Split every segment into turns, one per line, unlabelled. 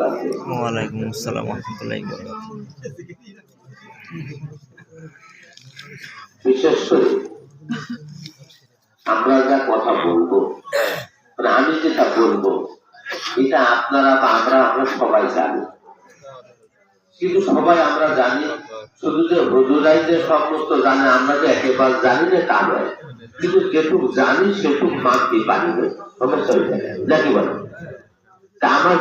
বারাকাতুহু।
ওয়ালাইকুম আসসালাম ওয়া রাহমাতুল্লাহি ওয়া বারাকাতুহু।
বিশেষ করে আমরা যা কথা বলবো, আমি যেটা বলবো, এটা আপনারা বা আমরা সবাই জানি, কিন্তু সবাই আমরা জানি শুধু যে হুজুরাই যে সমস্ত জানে, আমরা যে একেবারে জানি না তা নয়, কিন্তু যেটুকু জানি সেটুকু মানতে পারি না। সমস্যা হয়ে যায় নাকি বলেন? আমার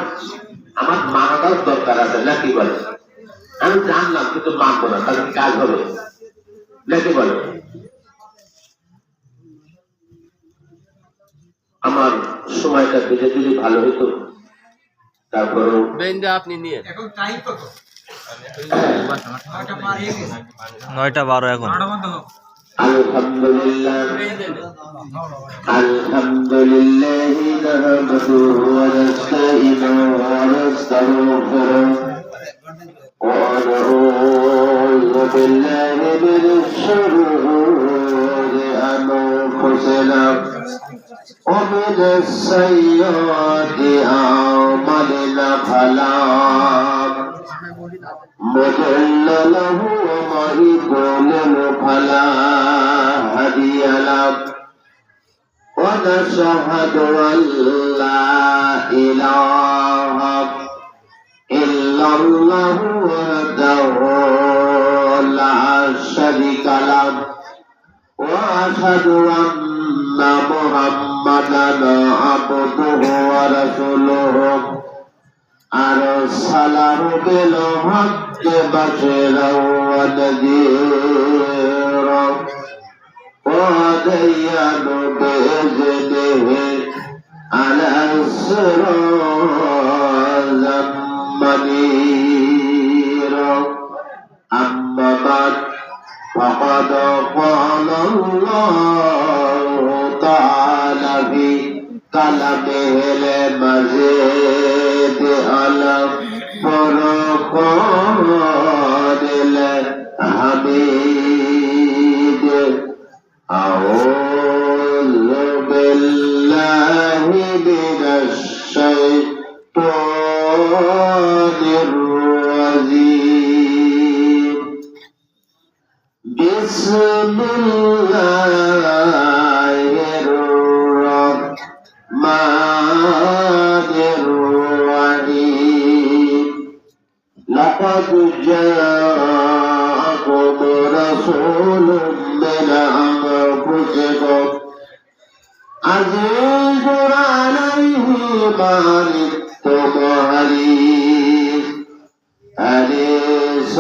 আমার মানাটাও দরকার আছে নাকি বলেন? আমি জানলাম কিন্তু মানবো না, তাহলে কাজ হবে নাকি বলেন? আমার সময়টা ধীরে ধীরে ভালো হতো, তারপরেও
আপনি নিয়ে এখন টাইম কত? 9:12 এখন।
আলহামদুলিল্লাহ আলহামদুলিল্লাহ নাহমাদুহু ওয়া নাস্তাঈনুহু ওয়া নাস্তাগফিরুহু ওয়া নাউযু বিল্লাহি মিনাশ শুরুরি আনফুসিনা ওয়া মিনাস সাইয়্যাতি আ'মালিনা ফালা مضل له ومن يضلل فلا هادي له ونشهد أن لا إله إلا الله وحده لا شريك له وأشهد أن محمدا عبده ورسوله أرسله بالحق بشيرا ونذيرا وهديا بإذنه على الصراط منيرا أما بعد فقد قال الله تعالى في كلامه المجيد على فرقان الحميد أعوذ بالله من الشيطان الرجيم بسم الله الرحمن الرحيم لقد جاءكم رسول من أنفسكم عزيز عليه ما عنتم حريص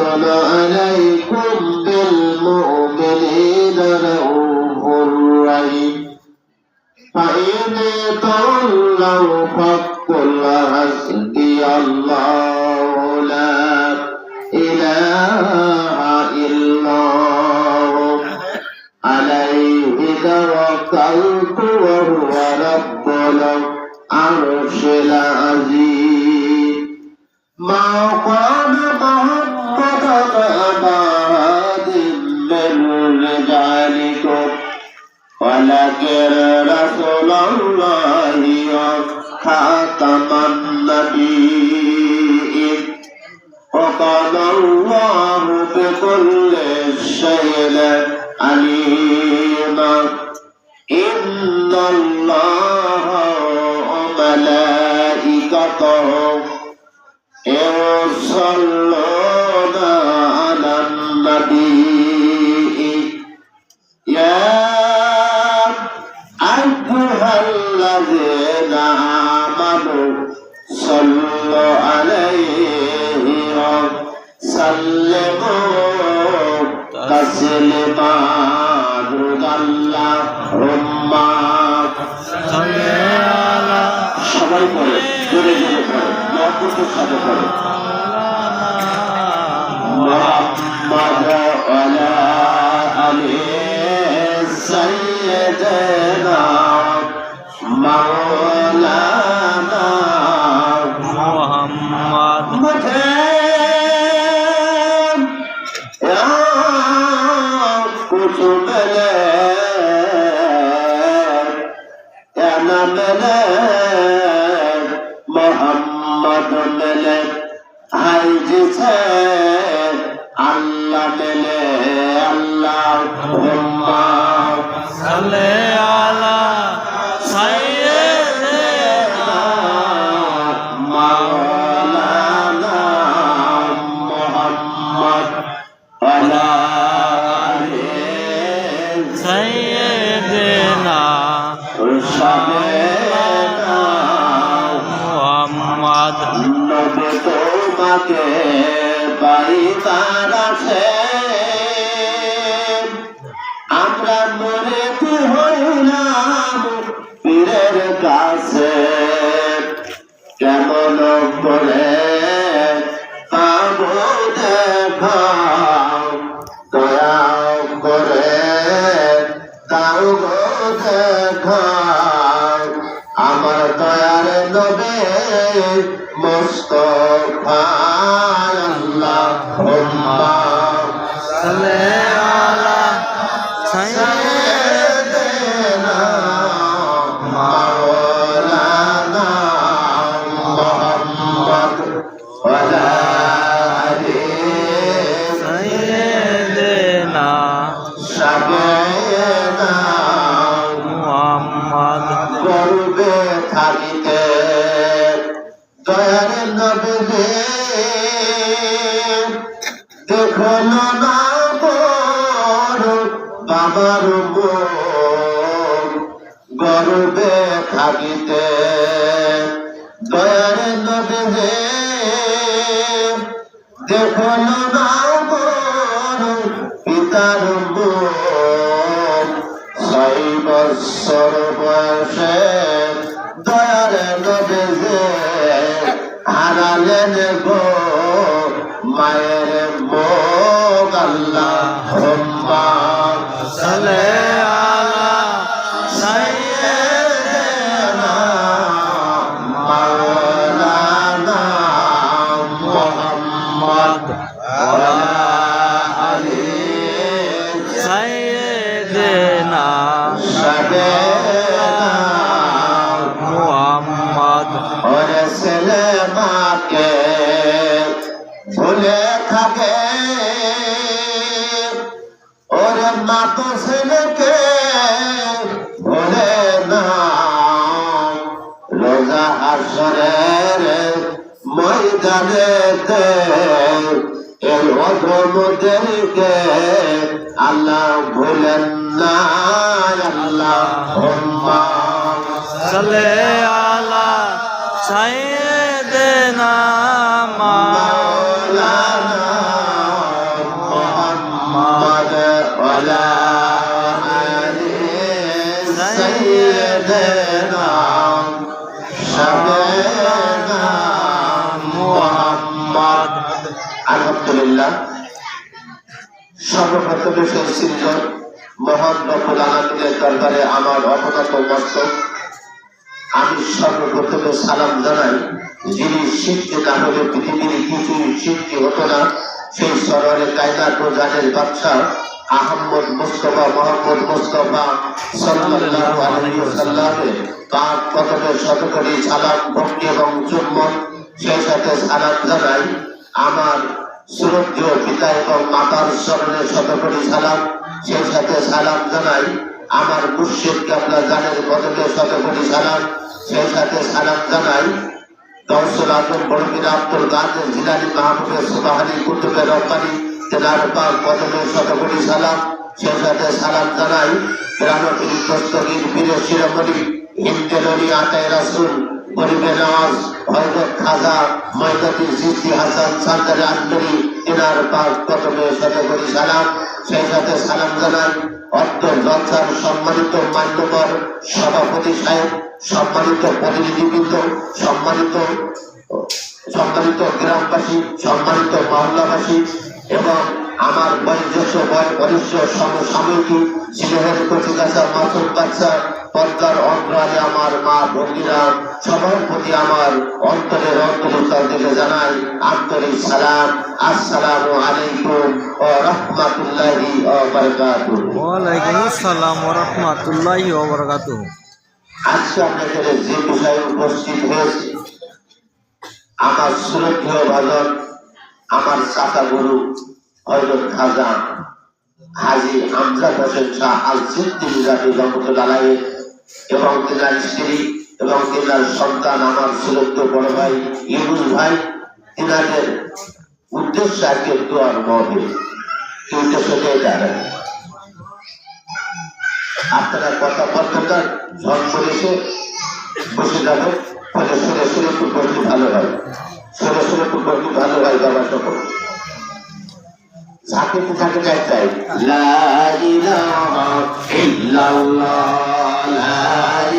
عليكم بالمؤمنين رؤوف رحيم فإن تولوا فقل حسبي الله لا إله إلا هو عليه توكلت وهو رب العرش العظيم ما قال محمد أبا من رجالكم ولكن رسول الله خاتم النبيين وقال الله بكل شيء عليما إن الله وملائكته يصلون على النبي يا أيها الذين آمنوا صلوا عليه وسلموا تسليما اللهم صل على সবাই পড়ে জোরে জোরে পড়ে মহব্বতের সাথে পড়ে মুহাম্মদ ওয়ালা আলি সাইয়্যিদানা মাওলানা মুহাম্মদ कुछ मिले या न मिले मोहम्मद में মেলে হাই দিছে আল্লাহ মেলে আল্লাহ
সাল্লে আলা সাইয়্যিদিনা
মাওলানা মুহাম্মদ ওয়ালা আলিহি
সাইয়্যিদিনা
সাবেনা
মুহাম্মদ
নবী তোমাকে বাড়ি তার আছে আমরা মরে হইলাম পীরের কাছে কেমন করে পাবো দেখা দয়া করে তাও দেখা আমার দয়ার নবে মুস্তাফা আল্লাহুম্মা
সাল্লে আলা সাইয়্যিদিনা
মাওলানা মুহাম্মদ ওয়ালা আলিহি
সাইয়্যিদিনা
সাবেনা
মুহাম্মদ
করবে থাকিতে দয়ার নবী দেখো না বাবার গর্বে থাকিতে দয়ার নবী দেখো না পিতার ছয় বৎসর বয়সে দয়ার নবী হারালেন গো মায়ের মুখ আল্লাহুম্মা
সাল্লে আলা সাইয়্যিদিনা
মাওলানা মুহাম্মদ ওয়ালা আলিহি
সাইয়্যিদিনা
সাবেনা
মুহাম্মদ
ওরে ছেলে মাকে ভুলে থাকে ওরে মা তো ছেলেকে ভুলে না রোজা হাসরের ময়দানেতে এই অধমদেরকে আল্লাহ ভুলেন না আল্লাহুম্মা
সাল্লে আলা সাইয়্যিদিনা
মাওলানা মুহাম্মদ ওয়ালা আলিহি সাইয়্যিদিনা সাবেনা মুহাম্মদ আলহামদুলিল্লাহ সর্বপ্রথম সংসিদ্ধ মহান রব্বুল আলামিনের দরবারে আমার অবনত মস্তক আমি সর্বপ্রথমে সালাম জানাই যিনি সৃষ্টি না হলে পৃথিবীর কিছুই সৃষ্টি হতো না সেই সরোয়ারে কায়নাত ও জানের বাদশা আহমদ মুস্তফা মোহাম্মদ মুস্তফা সাল্লাল্লাহু আলাইহি ওয়াসাল্লামের পাক কদমে শতকোটি সালাম ভক্তি এবং চুম্বন সেই সাথে সালাম জানাই আমার শ্রদ্ধেয় পিতা এবং মাতার চরণে শতকোটি সালাম সেই সাথে সালাম জানাই আমার মুর্শিদ কিবলা জানের কদমে শতকোটি সালাম সেই সাথে সালাম জানাই গৌসুল আজম বড়পীর আব্দুল কাদের জিলানী মাহবুবের সুবহানী কুতুবে রব্বানী তেনার পাক কদমে শতকোটি সালাম সেই সাথে সালাম জানাই গ্রামপীর দস্তগীর বীরের শিরোমণি হিন্দেলনি আতায় রাসূল গরিবে নওয়াজ হযরত খাজা মঈনুদ্দিন চিশতি হাসান সরদার আন্দরি তেনার পাক কদমে শতকোটি সালাম সেই সাথে সালাম জানাই অর্থ জলসার সম্মানিত মান্যবর সভাপতি সাহেব সম্মানিত প্রতিনিধিবৃন্দ সম্মানিত গ্রামবাসী সম্মানিত মহল্লাবাসী এবং আমার বয়োজ্যেষ্ঠ বরিষ্ঠ সমসাময়িকী সিলেহের কচিকাছা মাসুদ বাচ্চা পদ্মার অন্তরালে আমার মা ভঙ্গিরা সবার প্রতি আমার অন্তরের অন্তরতার দিকে জানাই আন্তরিক সালাম। আসসালামু আলাইকুম ওয়া রাহমাতুল্লাহি ওয়া বারাকাতুহু।
ওয়ালাইকুম আসসালাম ওয়া রাহমাতুল্লাহি ওয়া বারাকাতুহু।
আজকে আপনাদের যে বিষয়ে উপস্থিত হয়েছে আমার শ্রদ্ধেয় ভাজন আমার চাচা গুরু হযরত খাজা হাজী আমজাদ হোসেন শাহ আল সিদ্দিকী মিজানী রহমতুল্লাহ আলাইহি এবং তিনার স্ত্রী এবং তিনার সন্তান আমার শ্রদ্ধেয় বড় ভাই ইউনুস ভাই, তিনাদের উদ্দেশ্যে আজকে দোয়ার মাহফিল। এই উদ্দেশ্যে দাঁড়ায় আপনারা কথা বলতে ঝড় পড়েছে, বসে যাবে, ফলে শুনে শুনে খুব বসতে ভালো হয়, শুনে শুনে খুব বসতে ভালো হয়। বাবা সকল ঝাঁকে থাকে চাই লা ইলাহা ইল্লাল্লাহ, লা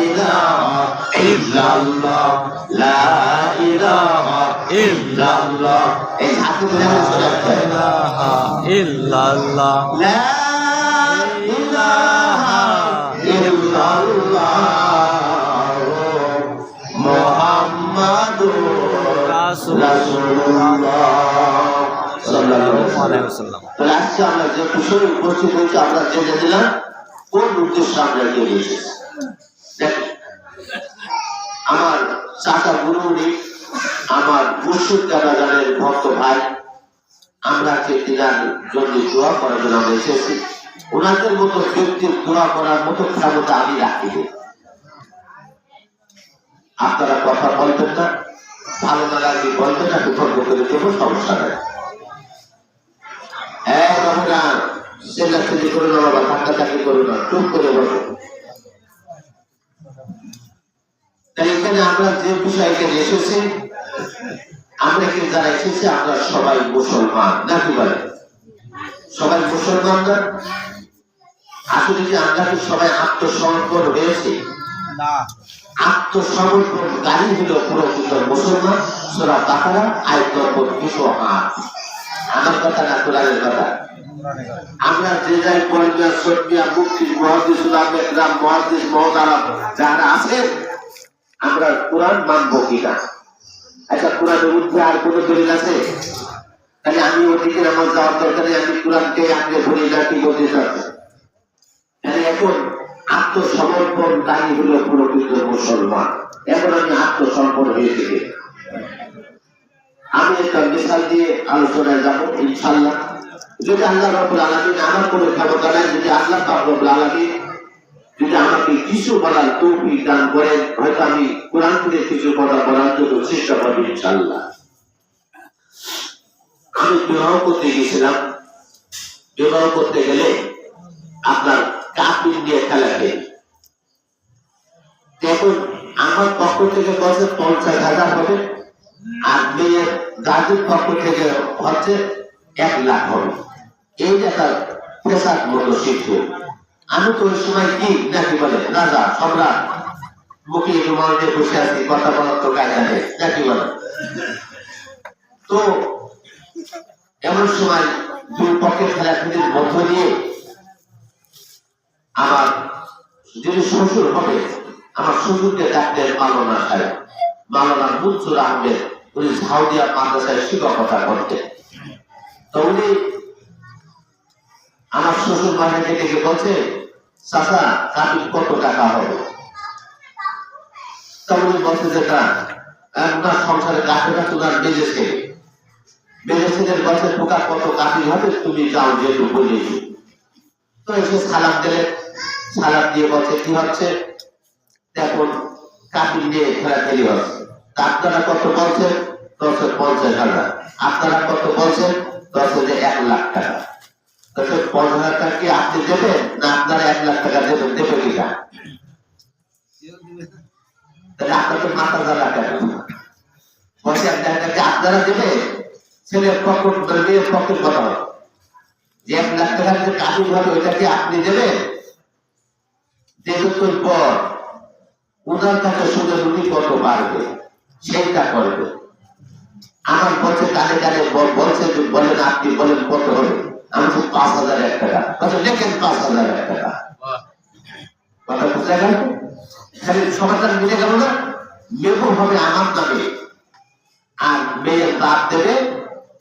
ইলাহা ইল্লাল্লাহ, লা ইলাহা ইল্লাল্লাহ। এই ঝাঁকে
ইলাহা ইল্লাল্লাহ,
লা ইলাহা ইল্লাল্লাহ মুহাম্মাদুর রাসূলুল্লাহ সাল্লাল্লাহু আলাইহি ওয়াসাল্লাম। তো আজকে আমরা যে বিষয়ে উপস্থিত হয়েছি আমরা জেনে দিলাম কোন উদ্দেশ্যে আমরা গিয়েছি। দেখেন আমার চাচা গুরুনি আমার মুর্শিদ দাদাগানের ভক্ত ভাই, আমরা যে দিনার জন্য দোয়া করার জন্য আমরা এসেছি। ওনাদের মতো ব্যক্তির দোয়া করার মতো ক্ষমতা আমি রাখি। আপনারা কথা বলবেন না, ভালো না লাগলে বলবেন না, বিপর্য করে দেবো, সমস্যা নেই। চেল্লাচেল্লি করো না বাবা, ধাক্কাধাক্কি করো না, চুপ করে বসো। তাই এখানে আমরা যে বিষয় এখানে এসেছি, আমরা এখানে যারা এসেছি আমরা সবাই মুসলমান, নাকি বলে সবাই মুসলমান না? আসলে কি আমরা কি সবাই আত্মসমর্পণ হয়েছি? আত্মসমর্পণ গাড়ি হলো প্রকৃত মুসলমান। সূরা বাকারা আয়াত নম্বর 208। আমার কথা না, কোরআনের কথা। আমরা যে যাই পড়িয়া সত্যিয়া মুক্তি মুহাদ্দিসুল আকরাম মুহাদ্দিস মহতারাম যারা আছেন, আমরা কোরআন মানবো কিনা? আচ্ছা, কোরআনের ঊর্ধ্বে আর কোনো দলিল আছে? তাহলে আমি ওদিকে আমার যাওয়ার দরকার নেই, আমি কোরআনকে আঁকড়ে ধরি না, কি বলতে চাচ্ছি? এখন আত্মসমর্পণ তাই হলো প্রকৃত মুসলমান। এখন আমি আত্মসমর্পণ হয়ে থেকে আমি একটা মিশাল দিয়ে আলোচনায় যাবো ইনশাআল্লাহ। যদি আল্লাহ রাব্বুল আলামিন আমার কোনো ক্ষমতা নাই, যদি আল্লাহ পাক রব্বুল আলামিন যদি আমাকে কিছু বলার তৌফিক দান করেন, হয়তো আমি কোরআন থেকে কিছু কথা বলার জন্য চেষ্টা করব ইনশাআল্লাহ। আমি বিবাহ করতে গেছিলাম। বিবাহ করতে গেলে আপনার কাপিল দিয়ে খেলা খেলি। এখন আমার পক্ষ থেকে বলছে 50,000 হবে, আর মেয়ের দাদির পক্ষ থেকে হচ্ছে 1 লাখ হবে। এই যে তার পেশার মতো শিখব। আমি তো ওই সময় কি নাকি বলে রাজা সম্রাট, মুখে রুমাল দিয়ে বসে আছি, কথা বলার তো কায়দা নেই, নাকি বলে। তো এমন সময় দুই পক্ষের খেলাখেলির মধ্য দিয়ে আমার যিনি শ্বশুর হবে, আমার শ্বশুরকে ডাকতেন মাওলানা সাহেব, মাওলানা মুনসুর আহমেদ। উনি ঝাউদিয়া মাদ্রাসায় শিক্ষকতা করতেন। তো উনি আমার শ্বশুর বাড়িতে ডেকে বলছে, চাচা কাপিল কত টাকা হবে? তা উনি বলছে যে ওনার সংসারে কাঠেরা তোলার বেজেছে, বেজেছেদের বলছে পোকা কত কাপিল হবে, তুমি যাও যেহেতু বলেছি। তো এসে সালাম দিলেন, সালাম দিয়ে বলছে কি হচ্ছে? দেখুন কাপিল নিয়ে খেলাখেলি হচ্ছে। আপনারা কত বলছেন? 50,000। আপনারা কত বলছেন? 1 লাখ টাকা। 50,000 টাকা কি আপনি দেবেন না আপনারা 1 লাখ টাকা দেবেন? দেবে কিনা? তাহলে আপনার তো মাথা জ্বালা কেন? বলছে আপনারা দেবে, ছেলের পক্ষ মেয়ের পক্ষের কথা হবে যে 1 লাখ টাকার যে কাপিল হবে ওইটা কি আপনি দেবেন? দেবে তো পর উনার কাছে শুনে উনি কত পারবে সেইটা করবে। আমার বলছে কানে কানে বলছে যে বলেন আপনি বলেন কত হবে? আমি তো 5,001 টাকা। লেখেন 5,001 টাকা। কথা বুঝতে গেল? খালি সমাধান মিলে গেল না? মেবু হবে আমার নামে, আর মেয়ের বাপ দেবে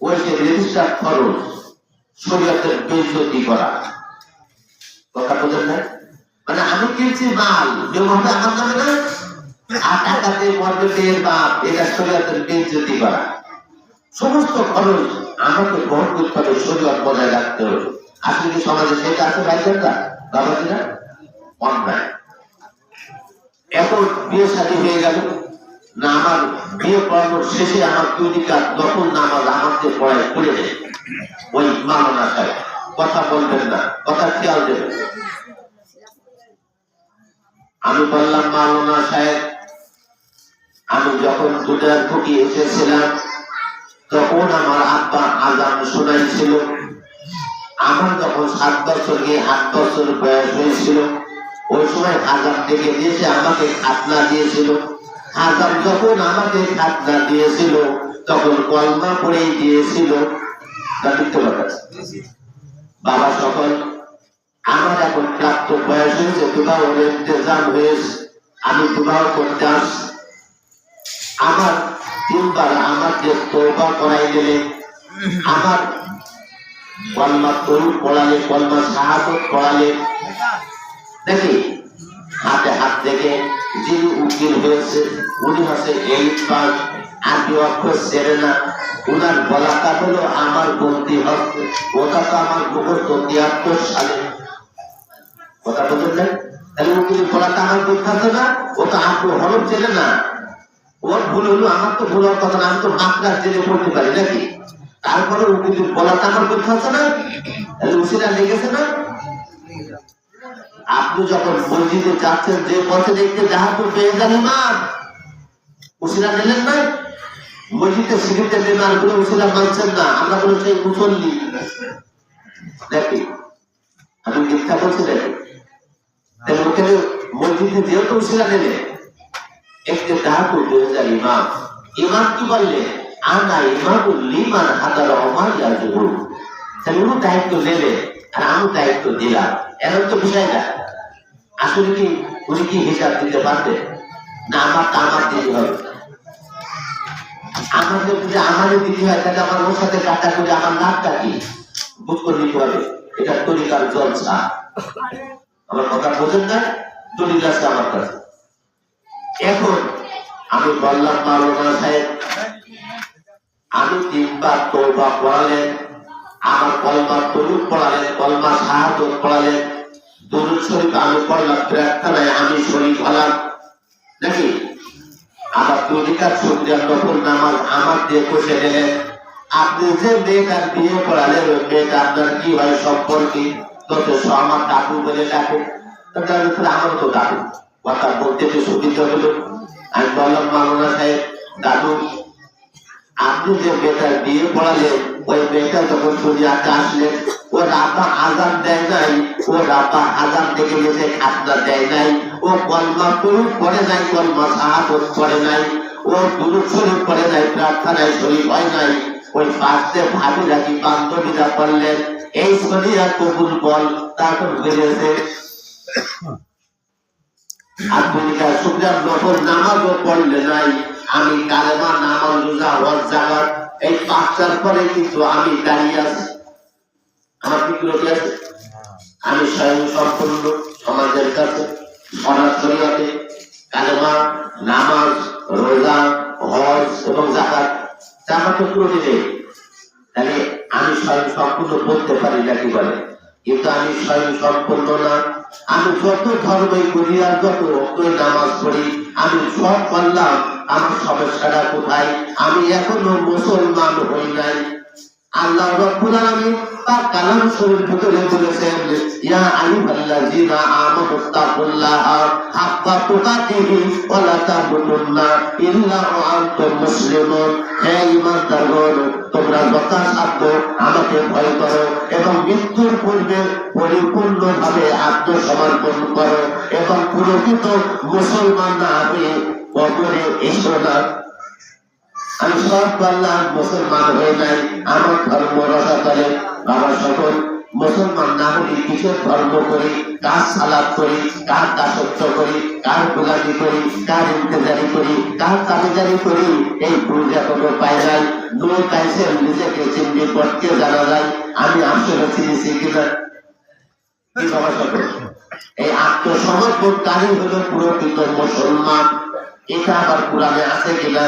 ওই যে রেজিস্টার খরচ, শরীয়তের বেইজ্জতি করা। কথা বোঝেন না? মানে আমি কিনছি মাল, মেবু হবে আমার নামে না, আর টাকাতে মর্যাদের বা এটা শরীয়তের বেইজ্জতি করা, সমস্ত খরচ আমাকে বহন করতে হবে, শরীয়ত বজায় রাখতে হবে। আসলে কি সমাজে সেটা আছে ভাইজানরা, বাবাজিরা? অন্যায়। এখন বিয়ে শাদী হয়ে গেল না, আমার বিয়ে পড়ানোর শেষে আমার তৈরিকার নকল নামাজ আমাদের পড়ায় পড়ে দেয় ওই মাওলানা সাহেব। কথা বলবেন না, কথা খেয়াল দেবেন। আমি বললাম, মাওলানা সাহেব, আমি যখন দুটার ফুটি এসেছিলাম তখন আমার আব্বা আজান শোনাইছিল। আমার যখন 7 বছর গিয়ে 8 বছর বয়স হয়েছিল, ওই সময় আজান ডেকে দিয়েছে, আমাকে খাতনা দিয়েছিল। আজান যখন আমাকে খাতনা দিয়েছিল তখন কলমা পড়েই দিয়েছিল। বাবা সকল, আমার এখন প্রাপ্ত বয়স হয়েছে, বিবাহের ইন্তেজাম হয়েছে, আমি বিবাহ করতে আসছি। আমার 3 বার আমাকে তওবা করাই দিলে, আমার কলমা তরুণ পড়ালে, কলমা শাহাদত পড়ালে, দেখি হাতে হাত থেকে যিনি উকিল হয়েছে উনি হচ্ছে 8 পাস, আরবি অক্ষর ছেড়ে না, উনার বলাটা হলো আমার বন্দি হচ্ছে। ওটা তো আমার মুখস্থ 73 সালে। কথা বলছেন না? তাহলে উকিলের বলাটা আমার বলতে হবে না, ও তো আগ্রহ হরফ ছেড়ে না। ওর ভুল হলো, আমার তো ভুল হওয়ার কথা না, আমি তো মাত্রার জেনে পড়তে পারি নাকি? তারপরে উকিলের বলাটা আমার বলতে হচ্ছে না, তাহলে উসিলা লেগেছে না? আপনি যখন মসজিদে যাচ্ছেন, যে পথে দেখতে জাহাজুর পেয়ে যান ইমাম, উসিলা নিলেন না? মসজিদে সিঁড়িতে বেমার গুলো উসিলা মানছেন না, আমরা বলে সেই মুসল্লি। দেখি আমি মিথ্যা বলছি নাকি? তাহলে ওখানে মসজিদে যেহেতু উসিলা নিলে, একটি জাহাজুর পেয়ে যান ইমাম। ইমাম কি বললে? আনা ইমামুল লিমান হাদারা ওমা ইয়াজুর। তাহলে উনি দায়িত্ব নেবে আর আমি দায়িত্ব দিলাম, এরকম তো বিষয় না। আসলে কি উনি কি হিসাব দিতে পারবে না? আমার দিতে হবে। আমাদের যদি আমাদের দিতে হয়, তাহলে আমার ওর সাথে কাটা করে আমার নামটা কি বুঝ করে নিতে হবে। এটা তরিকার জলসা। আমার কথা বোঝেন না? তরিকা আছে আমার কাছে। এখন আমি বললাম, মাওলানা সাহেব, আমি 3 বার তওবা পড়ালেন, আমার কলমা তরুণ পড়ালেন, কলমা শাহাদত পড়ালেন, দরুদ শরীফ আমি পড়লাম, প্রার্থনায় আমি শরীক হলাম নাকি? আবার তরিকার সূর্যের নফল নামাজ আমার দিয়ে কষে দিলেন। আপনি যে মেয়েটার বিয়ে করালেন, ওই মেয়েটা আপনার কি হয় সম্পর্কে? তো আমার কাকু বলে ডাকে, আমার তো দাদু। কথা বলতে তো সুবিধা হলো। আমি বললাম, মাওলানা সাহেব, দাদু, আপনি যে মেয়েটার বিয়ে পড়ালেন, ওই মেয়েটা যখন দুনিয়াতে আসলেন, ও রাব্বা আজান দেয় নাই, ও রাব্বা আজান থেকে গেছে খাতনা দেয় নাই, ও কলমা তরুণ পড়ে নাই, কলমা শাহাদত পড়ে নাই, ও দুরূদ শরীফ পড়ে নাই, প্রার্থনায় শরীক হয় নাই। ওই পাশে ভাবিরা কি বান্ধবীরা বললেন, এই শরিয়া কবুল বল, তারপর বেরিয়েছে। আধুনিকা শুক্রিয়ার নফল নামাজও পড়লে নাই। আমি কালেমা, নামাজ, রোজা, হজ, যাকাত এই 5টার পরে কিন্তু আমি দাঁড়িয়ে আছি। আমার কি বিরতি আছে? আমি স্বয়ং সম্পূর্ণ সমাজের কাছে সরাসরিতে কালেমা, নামাজ, রোজা, হজ এবং যাকাত তো ত্রুটি নেই। তাহলে আমি স্বয়ং সম্পূর্ণ বলতে পারি না কি বলে, কিন্তু আমি স্বয়ং সম্পূর্ণ না। আমি যত ধর্মই করি আর যত নামাজ পড়ি, আমি সব করলাম, আমার সমস্যাটা কোথায়? আমি এখনো মুসলমান হই নাই। আল্লাহ রাব্বুল আলামিন তার কালাম শরীফের ভিতরে বলেছেন, ইয়া আইয়ুহাল্লাযীনা আমানু তাকুল্লাহা হাক্কা তুকাতিহি ওয়া লা তামুতুন্না ইল্লা ওয়া আনতুম মুসলিমুন। হে ঈমানদারগণ, তোমরা যথাসাধ্য আমাকে ভয় করো এবং মৃত্যুর পূর্বে পরিপূর্ণভাবে আত্মসমর্পণ করো এবং প্রকৃত মুসলমান না হয়ে কবরে এসো না। আমি সব পাল্লা মুসলমান হয়ে নাই, আমার ধর্ম রক্ষা করে। বাবা সকল মুসলমান না হলে কিসের ধর্ম করি, কার সালাদ করি, কার দাসত্ব করি, কার গোলামি করি, কার ইন্তেজারি করি, কার তাবেদারি করি, এই বুঝে কোনো পাই নাই। নো কাইসে নিজেকে চিনবি করতে জানা যায় আমি আসলে চিনিছি কিনা। কি বাবা সকল, এই আত্মসমর্পণকারী হলো প্রকৃত মুসলমান। এটা আবার কোরআনে আছে কিনা?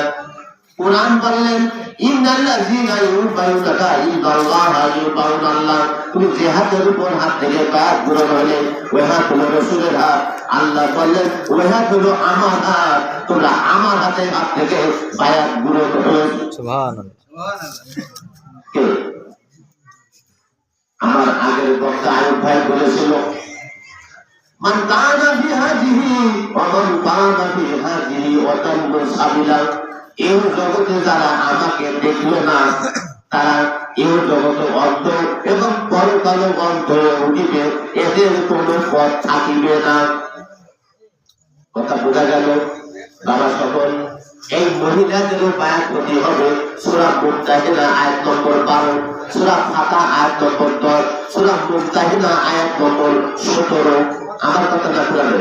কোরআন বললেন ইন্নাল্লাযীনা ইউবাইয়ুনাকা ইন্নাল্লাহা ইউবাইয়ুনাল্লাহ, তুমি যে হাতের উপর হাত থেকে বায়াত গ্রহণ হলে ওই হাত হলো রাসূলের হাত। আল্লাহ বললেন ওই হাত হলো আমার হাত, তোমরা আমার হাতে হাত থেকে বায়াত গ্রহণ হলে।
সুবহানাল্লাহ।
কে? আমার আগের বক্তা আয়ুব ভাই বলেছিল মান কানা ফি হাজিহি ওয়া মান কানা ফি হাজিহি ওয়া তাল্লু সাবিলা, এই জগতে যারা আমাকে দেখলো না তারা এই জগতে অন্ধ এবং পরকালে অন্ধ উঠিবে, এদের কোনো পথ থাকিবে না। কথা বোঝা গেল? বাবা সকল এই মহিলাদেরও বায়াত হতে হবে। সূরা মুমতাহিনা আয়াত নম্বর 12, সূরা ফাতিহা আয়াত নম্বর 10, সূরা মুমতাহিনা আয়াত নম্বর 17। আমার কথা না শুনবে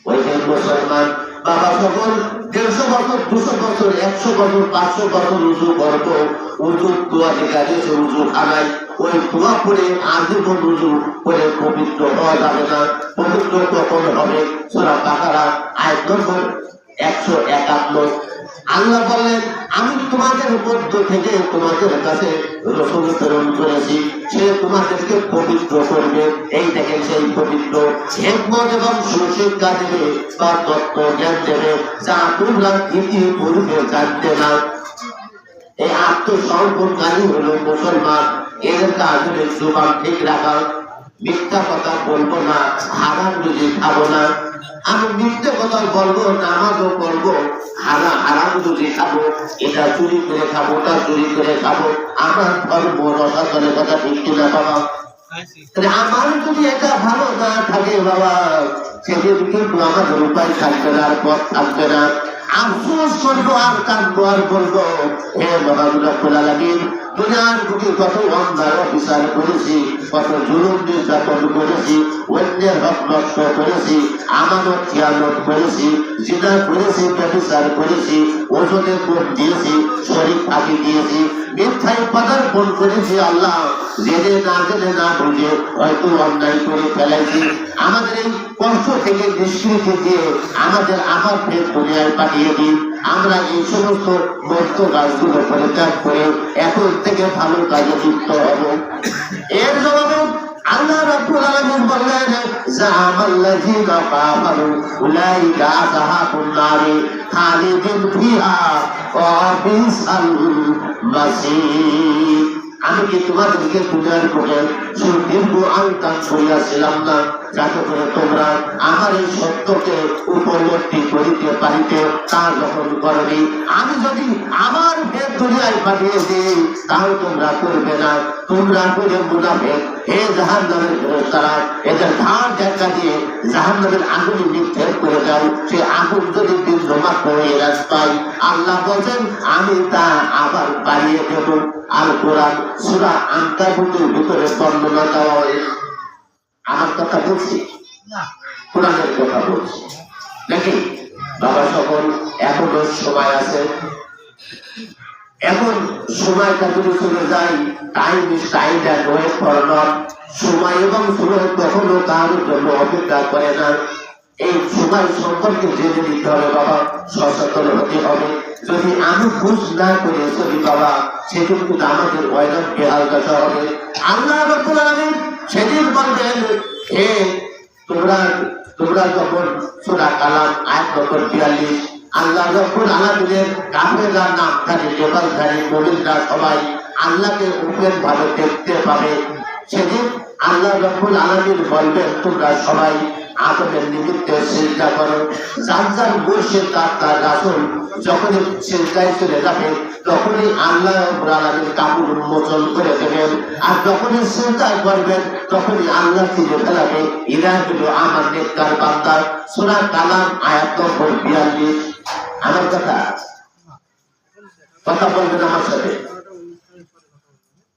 ওই যে মুসলমান বাবা সকল 150 বছর 200 বছর 100 বছর 500 বছর উজু করব, উজু দোয়া যেখানে উজু খানাই ওই দোয়া করে আজীবন উজু করে পবিত্র হওয়া যাবে না। পবিত্র কখন হবে? সূরা বাকারা আয়াত নম্বর 151। আল্লাহ বললেন আমি তোমাদের মধ্য থেকে তোমাদের কাছে রাসূল প্রেরণ করেছি, সে তোমাদেরকে পবিত্র করবে। এই দেখেন সেই পবিত্র হিকমত এবং সুশিক্ষা দেবে, তার তত্ত্ব জ্ঞান দেবে যা তোমরা ইতিপূর্বে জানতে না। এই আত্মসমর্পণকারী হলো মুসলমান। এদের কাজ হলো জবান ঠিক রাখা, মিথ্যা কথা বলবো না, হারাম রুজি খাবো না। আমি মিথ্যে কথা বলবো, নামাজও করবো, হারাম রুজি খাবো, এটা চুরি করে খাবো, ওটা চুরি করে খাবো। আমার ধর্ম রসাতলের কথা ঠিক কিনা বাবা? আমার যদি এটা ভালো না থাকে বাবা, সেদিন কিন্তু আমাদের উপায় থাকবে না, আর পথ থাকবে না। আফসোস করবো আর কাঁদবো আর বলবো হে মহান রব্বুল আলামিন, দুনিয়ার বুকে কত অন্যায় অবিচার করেছি, কত জুলুম নির্যাতন করেছি, অন্যের হক নষ্ট করেছি, আমানত খিয়ানত করেছি, জিনা করেছি, ব্যভিচার করেছি, ওজনের কোপ দিয়েছি, শরীর ফাঁকি দিয়েছি, মিথ্যায় পদার্পণ করেছি। আল্লাহ জেনে না জেনে না বুঝে হয়তো অন্যায় করে ফেলেছি। আমাদের এই কষ্ট থেকে নিষ্কৃতি দিয়ে আমাদের আবার ফের দুনিয়ায় পাঠিয়ে দিন। আমরা এই সমস্ত মস্ত কাজগুলো পরিত্যাগ করে এখন থেকে ভালো কাজে যুক্ত হব। এর জবাবে আল্লাহ রাব্বুল আলামিন বললেন জামাল্লাযীনা কাফারু উলাইকা আসহাবুন নারি খালিদিন ফিহা ওয়া বিসাল মাসীর। আমি কি তোমাদেরকে দুনিয়ার করে সুদীর্ঘ আলতান করিয়াছিলাম না, যাতে করে তোমরা আমার এই সত্যকে উপলব্ধি করিতে পারিতে? তা যখন করনি, আমি যদি আমার ভেদ দুনিয়ায় পাঠিয়ে দিই তাও তোমরা করবে না। তোমরা করে মুনাফিক হে জাহান্নামের ফেরেশতারা, এদের ধার দেখা দিয়ে জাহান্নামের আগুনে নিক্ষেপ করে দাও। সে আগুন যদি বিন্দুমাত্র এরাজ পাই, আল্লাহ বলছেন আমি তা আবার বাড়িয়ে দেব। আর কোরআন সূরা আনকাবুতের ভিতরে বর্ণনা দেওয়া হয়েছে। আমার কথা বলছি, কোরআনের কথা বলছি নাকি বাবা সকল? এখনো সময় আছে। এখন সময়টা যদি চলে যায়, time is time and wait for not. সময় এবং সময় কখনো কারোর জন্য অপেক্ষা করে না। এই সময় সম্পর্কে জেনে নিতে হবে বাবা, সচেতন হতে হবে। যদি আমি বুঝ না করে চলি বাবা, সেদিন কিন্তু আমাদের ওয়াইডার বেহাল দশা হবে। আল্লাহ রাব্বুল আলামিন সেদিন বলবেন হে তোমরা যখন সূরা কালাম আয়াত নম্বর 42, আল্লাহ রাব্বুল আলামিনের কাফেররা নামধারী জবানধারী মুমিনরা সবাই আল্লাহকে উপেন ভাবে দেখতে পাবে। সেদিন আল্লাহ রাব্বুল আলামিন বলবেন তোমরা সবাই আদমের নিমিত্তে সিজদা করো। যার যার মুর্শিদ তার রাসূল যখনই সিজদায় চলে যাবে, তখনই আল্লাহ রাব্বুল আলামিন কাপড় উন্মোচন করে দেবেন। আর যখনই সিজদায় করবেন, তখনই আল্লাহ চিনে ফেলাবে এরা হলো আমার নেককার বান্দা। সূরা কালাম আয়াত নম্বর 42। আমার কথা বলবেন আমার সাথে,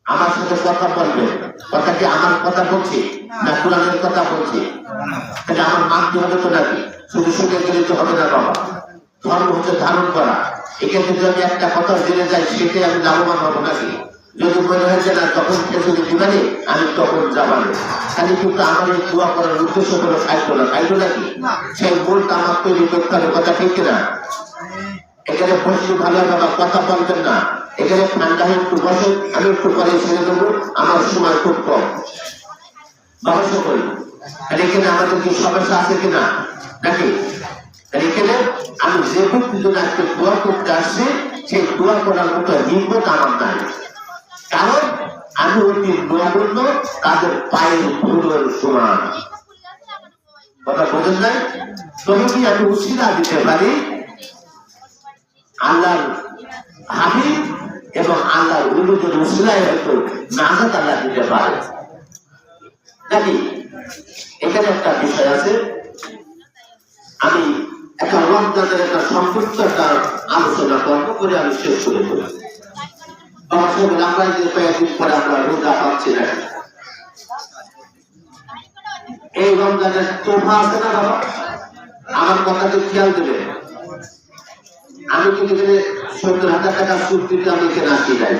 আমার সাথে কথা বলবেন। কথা কি আমার কথা বলছি না কোরআনের কথা বলছি? তাহলে আমার মানতে হবে তো নাকি? শুধু শুনে গেলে তো হবে না বাবা। ধর্ম হচ্ছে ধারণ করা। এখানে যদি আমি একটা কথা জেনে যাই, সেটাই আমি লাভবান হবো নাকি? যদি মনে হয়েছে না তখন খেতে দিবানি, আমি তখন যাবানি। খালি কিন্তু আমার এই দোয়া করার উদ্দেশ্য হলো খাইতো নাকি সেই মূলটা আমার তৈরি করতে হবে, কথা ঠিক না? এখানে বসে ভালো বাবা কথা বলবেন না, এখানে ঠান্ডা একটু বসে, আমি একটু পরে ছেড়ে দেবো, আমার সময় খুব কম। রহস্য করি আর এখানে আমাদের কি সমস্যা আছে কিনা নাকি? এখানে আমি যে ব্যক্তিজন আজকে দোয়া করতে আসছি, সেই দোয়া করার মতো হিম্মত আমার নাই, কারণ আমি অতি নগণ্য, তাদের পায়ের ধুলোর সমান। কথা বোঝেন নাই? তবে কি আমি উশিলা দিতে পারি আল্লাহর হাবিব এবং আল্লাহর উলুদের উশিলায় হয়তো নাজাত আল্লাহ দিতে পারে নাকি? এখানে একটা বিষয় আছে, আমি একটা রমজানের একটা সম্পূর্ণ একটা আলোচনা করবো করে আমি শেষ করে দেবো। আমরা যে কয়েকদিন পরে আমরা রোজা পাচ্ছি না, এই রমজানের তোফা আছে না বাবা, আমার কথাকে খেয়াল দেবে। আমি কিন্তু এখানে 70,000 টাকা সুদ দিতে আমি এখানে আসি নাই।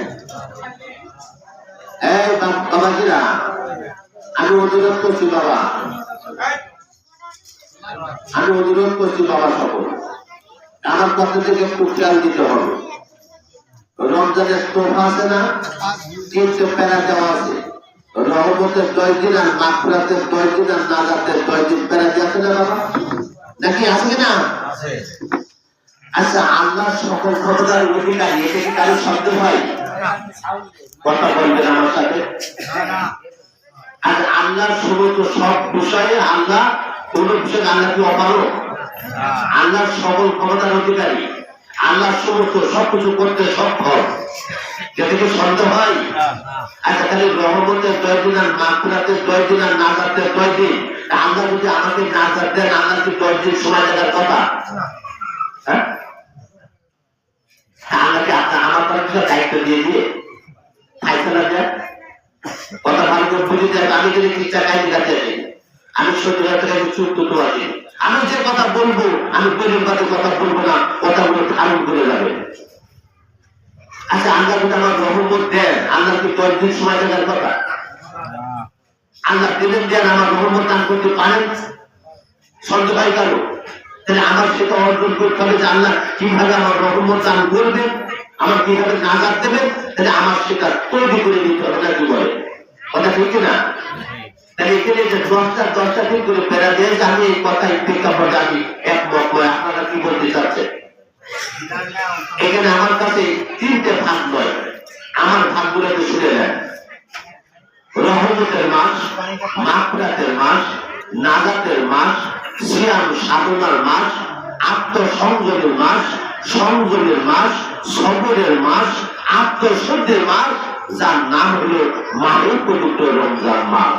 এই বাবাজিরা, আমি অনুরোধ করছি বাবা, আমি অনুরোধ করছি বাবা সকল, আমার কথা থেকে একটু খেয়াল দিতে হবে। রমজানের তোফা আছে না, 3টে প্যারা দেওয়া আছে, রহমতের 10 দিন আর মাগফিরাতের 10 দিন আর নাজাতের 10 দিন প্যারা দিয়ে আছে না বাবা, নাকি আছে না? আচ্ছা, আল্লাহ সকল ক্ষমতার অধিকারী, এটা কি কারো শব্দ হয়? কথা বলবেন আমার সাথে। আর আল্লাহর সমস্ত সব বিষয়ে আল্লাহ, কোন বিষয়ে আল্লাহ কি অপারক? আল্লাহর সকল ক্ষমতার অধিকারী, আল্লাহ সমস্ত সবকিছু করতে সক্ষম, যেটা কি সন্দেহ হয়? আচ্ছা, তাহলে রহমতের 10 দিন আর মাগফিরাতের 10 দিন আর নাজাতের 10 দিন, আল্লাহ যদি আমাকে নাজাত দেন, আল্লাহ কি 10 দিন সময় লাগার কথা? হ্যাঁ, আল্লাহকে আমার পর দায়িত্ব দিয়ে দিয়ে ফাইসলা দেয়। কথা ভালো করে বুঝে যায়, আমি যদি চিন্তা কাহিনী কাছে আছি, আমি 70,000 টাকা চুপ তো আছি, আমি যে কথা বলবো, আমি গরিব কথা বলবো না, কথাগুলো ধারণ করে যাবে। আচ্ছা, আল্লাহ যদি আমার রহমত দেন, আল্লাহ কি 10 দিন সময় লাগার কথা? আল্লাহ দিলেন দেন, আমার রহমত দান করতে পারেন, সন্দেহ হয় কারো? তাহলে আমার সেটা অর্জন করতে হবে যে আল্লাহ কিভাবে আমার রহমত দান করবেন, আমার কিভাবে নাজাত দেবেন, তাহলে আমার সেটা তৈরি করে দিতে হবে, না কি বলে? কথা ঠিক না? তাহলে এখানে যে 10টা দিন করে প্যারা দিয়ে, আমি এই কথাই প্রেক্ষাপটে আমি একমত নয়। আপনারা কি বলতে চাচ্ছেন? এখানে আমার কাছে 3টে ভাগ নয়, আমার ভাগগুলোকে শুনে নেন। রহমতের মাস, মাগফিরাতের মাস, নাজাতের মাস, সিয়াম সাধনার মাস, আত্মসংযমের মাস, সংযমের মাস, সবরের মাস, আত্মশুদ্ধির মাস, যার নাম হলো মাহে পবিত্র রমজান মাস।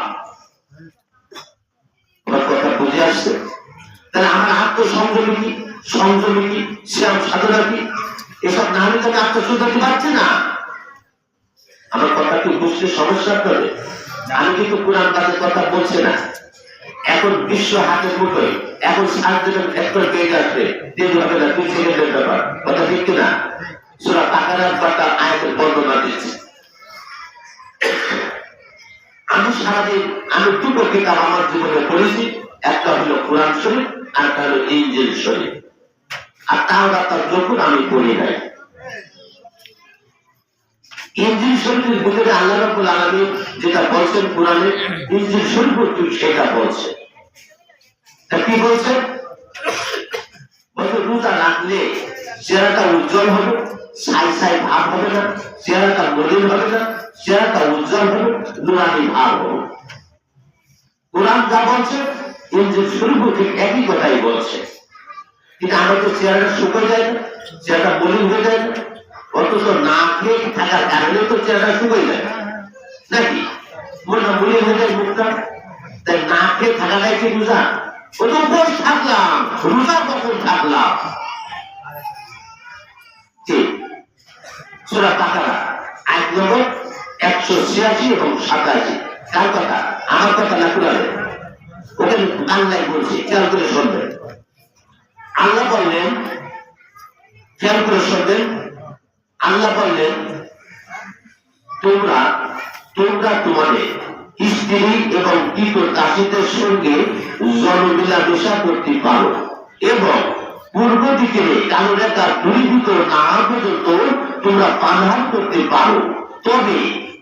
কথা বুঝে আসছে? তাহলে আমার আত্মসংযমী কি, সংযমী কি, সিয়াম সাধনা কি, এসব না হলে তাকে আত্মশুদ্ধ হতে পারছে না। আমার কথা কি বুঝতে সমস্যা করে? আমি কিন্তু কোরআন পাকের কথা বলছি না। এখন বিশ্ব হাতের মুঠোয়, এখন সার্জেন্ট ভেক্টর পেজ আসবে, দেরি হবে না, 2 সেকেন্ডের ব্যাপার। কথা ঠিক কিনা? সূরা বাকারার একটা আয়াতের বর্ণনা দিচ্ছি। আমি সারাদিন আমি 2টো কিতাব আমার জীবনে পড়েছি, একটা হলো কোরআন শরীফ আর একটা হলো ইনজিল শরীফ। আর তাওরাত আর জবুর আমি পড়ি নাই। ইনজিল শরীফের ভিতরে আল্লাহ রাব্বুল আলামিন যেটা বলছেন কোরআনে, ইনজিল শরীফও ঠিক সেটা বলছে। তা কি বলছে? বলছে রোজা রাখলে চেহারাটা উজ্জ্বল হবে, ছাই ভাব হবে না, চেহারাটা মলিন হবে না, চেহারাটা উজ্জ্বল হবে, নুরানি ভাব হবে। কোরআন যা বলছে, ইনজিল শরীফও ঠিক একই কথাই বলছে। কিন্তু আমরা তো চেহারাটা শুকিয়ে যায় না, চেহারাটা মলিন হয়ে যায় না, অথচ না খেয়ে থাকার কারণে তো চেহারাটা শুকিয়ে যায় নাকি? মনটা মলিন হয়ে যায় মুখটা। তাই না খেয়ে থাকাটাই কি রোজা? ও তো উপোস থাকলাম, রোজা কখন থাকলাম? ঠিক। সূরা বাকারা আয়াত নম্বর 186 এবং 87। কার কথা? আমার কথা না, কোরআনে। ওখানে বাংলায় বলছি, খেয়াল করে শুনবেন। আল্লাহ বললেন, খেয়াল করে শুনবেন, আল্লাহ বললেন তোমরা তোমরা তোমাদের স্ত্রী এবং কৃত দাসীদের সঙ্গে জনমিলামেশা করতে পারো এবং পূর্ব দিকে কালো রেখা দূরীভূত না হওয়া পর্যন্ত তোমরা পানাহার করতে পারো, তবে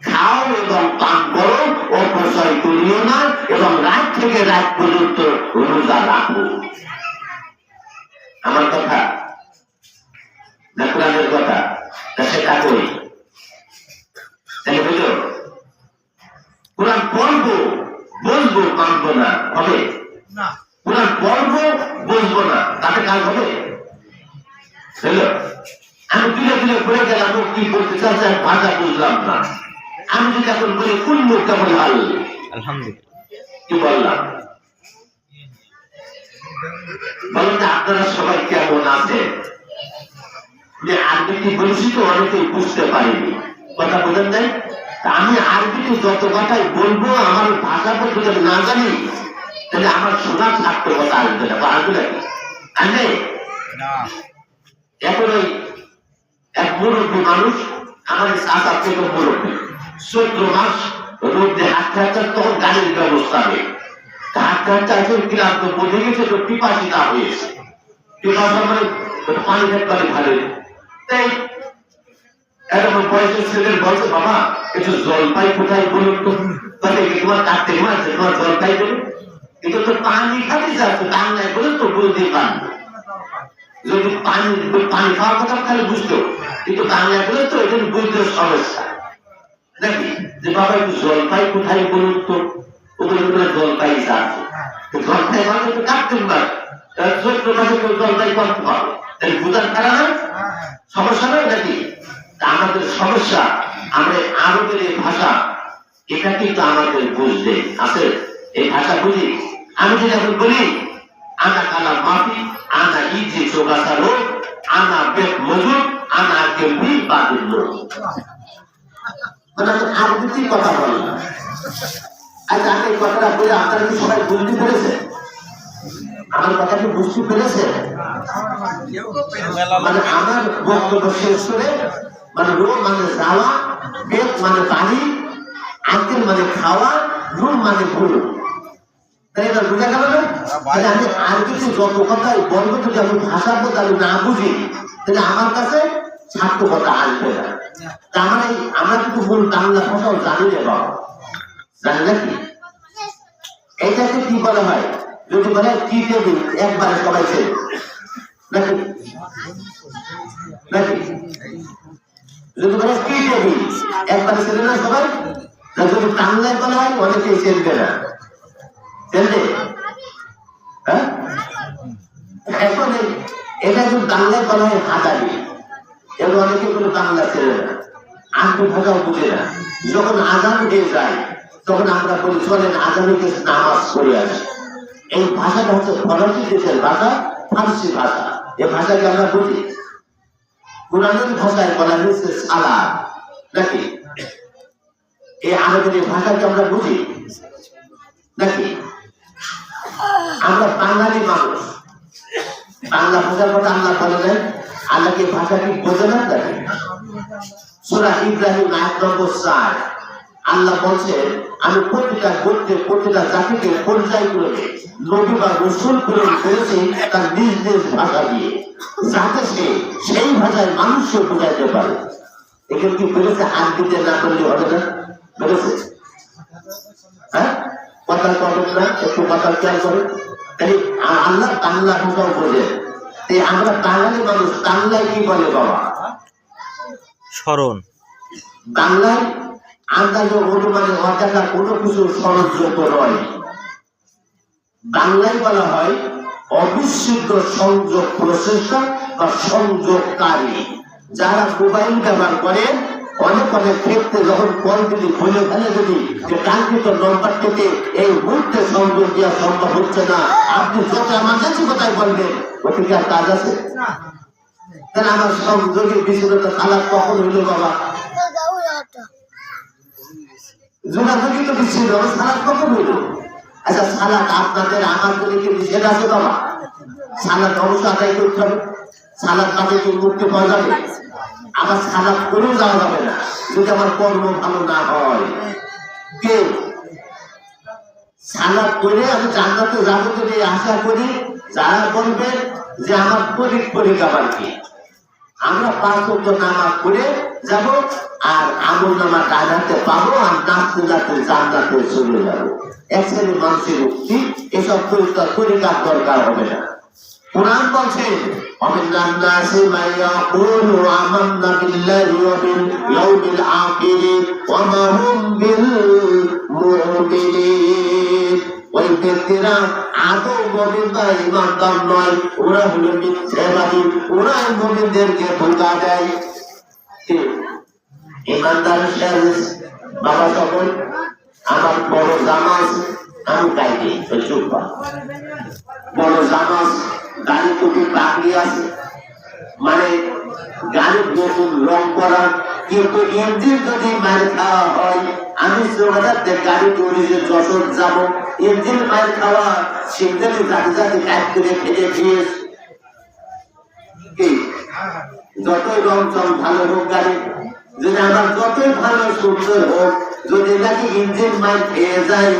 খাও এবং পান করো, অপচয় করিও না এবং রাত থেকে রাত পর্যন্ত রোজা রাখো। আমার কথা না কোরআনের কথা, সেটা করি তাহলে বুঝল। কোরআন পড়বো বলবো, মানবো না, হবে না। কোরআন পড়বো বলবো না, তাতে কাজ হবে? বুঝলো? আমি ধীরে ধীরে পড়ে গেলাম, কি বলতে চাচ্ছেন ভাষা বুঝলাম না। আমি যদি এখন বলি কোন মুখ কেমন হাল,
আলহামদুলিল্লাহ,
কি বললাম? বলেন না আপনারা সবাই কেমন আছে? যে আরবিটি বলছি তো অনেকেই বুঝতে পারিনি, কথা বোঝেন নাই। আমি আরবিতে যত কথাই বলবো আমার ভাষা বলতে যদি না জানি তাহলে আমার শোনার সার্থকতা আসবে না, বা আসবে নাকি? আসবে এখন ওই এক মুরব্বী মানুষ, আমার চাচা থেকে মুরব্বী, 14 মাস রোদে হাঁটতে হাঁটতে তখন গাড়ির ব্যবস্থা নেই, হাঁটতে হাঁটতে একজন ক্লান্ত বোঝে গেছে, তো পিপাসিতা হয়েছে। পিপাসা মানে পানি পানি ভালো, তাই এরকম বয়সের ছেলের বলছে, বাবা একটু জলপাই কোথায় বলুন তো, তোমার কাটতে মারছে, তোমার জলপাই দেবে, কিন্তু তো পানি খাতে যাচ্ছে, বাংলায় বলে তো বলতে পারবে। যদি পানি পানি খাওয়ার কথা তাহলে বুঝতো, কিন্তু বাংলায় বলে তো এটা বুঝতে সমস্যা নাকি, যে বাবা একটু জলপাই কোথায় বলুন তো, ওদের জলপাই যাচ্ছে, জলপাই মানে তো কাটতেন না, 14 মাসে কেউ জলপাই করতে পারবে, তাই বুঝার খারাপ না, সমস্যা নয় নাকি? আমাদের সমস্যা আমরা আরবের এই ভাষা, এটা কিন্তু আমাদের বুঝতে আছে, এই ভাষা বুঝি। আমি যদি এখন বলি আনা কালা মাফি, আনা ইজি চোগাছা রোগ, আনা বেদ মজুর, আনা কেমনি বাদিল লোক, মানে আরবিতে কথা বলি না। আচ্ছা, আমি এই কথাটা বলে আপনারা কি সবাই বুঝতে পেরেছে? আমার কথা কি বুঝতে পেরেছে? মানে আমার বক্তব্য শেষ করে, মানে রো মানে যাওয়া, বেদ মানে পানি, আঙ্কেল মানে খাওয়া, রুম মানে ভুল, তাই এবার বুঝা গেল না? তাহলে আমি আরবিতে যত কথাই বলবো, যদি আমি ভাষা বলতে আমি না বুঝি তাহলে আমার কাছে সার্থকতা আসবে না। তার মানে আমরা কিন্তু মূল বাংলা ভাষাও জানি না, বাবা জানি নাকি? এটাকে কি বলা হয়? যদি বলে কি টেবিল, একবারে সবাই ছিল নাকি নাকি? যদি বলে কি টেবিল, একবারে ছিল না সবাই? যদি বাংলায় বলা হয় অনেকেই চেনবে না, চেনবে? হ্যাঁ, এখন এটা যদি বাংলায় বলা হয় হাজারি, এবার অনেকে কোনো বাংলা ছেড়ে না, আঙ্গু ভাষাও বুঝে না। যখন আজান হয়ে যায় তখন আমরা বলি চলেন আজানিকে নামাজ পড়ে আসি। এই ভাষাটা হচ্ছে ফরাসি দেশের ভাষা, ফার্সি ভাষা। এই ভাষাকে আমরা বুঝি। কোরআনের ভাষায় বলা হয়েছে সালাত নাকি? এই আরবের ভাষাকে আমরা বুঝি নাকি? আমরা বাঙালি মানুষ, বাংলা ভাষার কথা আল্লাহ বলে দেন, আল্লাহকে ভাষা কি বোঝে না নাকি? সূরা ইব্রাহিম আয়াত নম্বর 4 আল্লাহ বলছেন, আমি প্রতিটা গোত্রে প্রতিটা জাতিকে পর্যায়ক্রমে নবী বা রাসূল প্রেরণ করেছি তার নিজ নিজ ভাষা দিয়ে, যাতে সে সেই ভাষায় মানুষকে বোঝাইতে পারে। এখানে কি বলেছে আরবিতে না করলে হবে না? বলেছে? হ্যাঁ, কথা কবেন না, একটু কথা খেয়াল করে। তাই আল্লাহ বাংলা ভাষাও বোঝে। তাই আমরা বাঙালি মানুষ বাংলায় কি বলে বাবা?
স্মরণ।
বাংলায় আন্দাজ অনুমানে অজানা কোনো কিছু স্মরণযোগ্য নয়। বাংলায় বলা হয় অবিচ্ছেদ্য সংযোগ প্রচেষ্টা বা সংযোগকারী। যারা মোবাইল ব্যবহার করে অনেক অনেক ক্ষেত্রে যখন কল যদি ভুলে ফেলে, যদি কাঙ্ক্ষিত নম্বর থেকে এই মুহূর্তে সংযোগ দেওয়া সম্ভব হচ্ছে না, আপনি যত এমার্জেন্সি কথাই বলবেন, ওটিকে আর কাজ আছে? তাহলে আমার সংযোগের বিচ্ছিন্নতা সালাদ কখন হইল বাবা? যোগাযোগই তো বিচ্ছিন্ন, সালাদ কখন হইল? আচ্ছা, সালাদ আপনাদের আমার জন্য কি নিষেধ আছে বাবা? সালাদ অবশ্য আদায় করতে হবে, সালাদ কাজে কি মুক্তি পাওয়া যাবে? আমার সালাত করেও যাওয়া যাবে না যদি আমার কর্ম ভালো না হয়। কেউ সালাত করে আমি জান্নাতে যাবো যদি আশা করি, যারা বলবেন যে আমার পরীক্ষা কি, আমরা 5 ওয়াক্ত নামাজ পড়ে যাব আর আমল নামা ডানাতে পাবো আর নাচতে নাচতে জান্নাতে চলে যাবো। এক শ্রেণীর মানুষের উক্তি, এসব তরিকার দরকার হবে না। কুরআন বলছে অমিনান নাসি মান ইয়াকুলু আমান্না বিল্লাহি ওয়া বিল ইয়াউমিল আখির ওয়া মা হুম বিল মুমিনিন। ওই ব্যক্তিরা আদৌ মুমিন বা ঈমানদার নয়, ওরা হলো মিথ্যাবাদী, ওরা মুমিনদেরকে ধোঁকা দেয়। ঈমানদারের সাথে বাবা তখন আমার বড় জামাজ আমি গাইনি চুপা বড় জামাজ গাড়ি টুপি পাকড়ি আছে, মানে গাড়ির নতুন রং করা, কিন্তু ইঞ্জিন যদি মার খাওয়া হয়, আমি সোনাদারতে গাড়ি তৈরি যশোর যাবো, ইঞ্জিন মার খাওয়া সিঙ্গেলি যাতে যাতে কাজ করে ফেলে দিয়েছে। যতই রং চং ভালো হোক গাড়ি, যদি আমার যতই ভালো সুন্দর হোক, যদি নাকি ইঞ্জিন মার খেয়ে যায়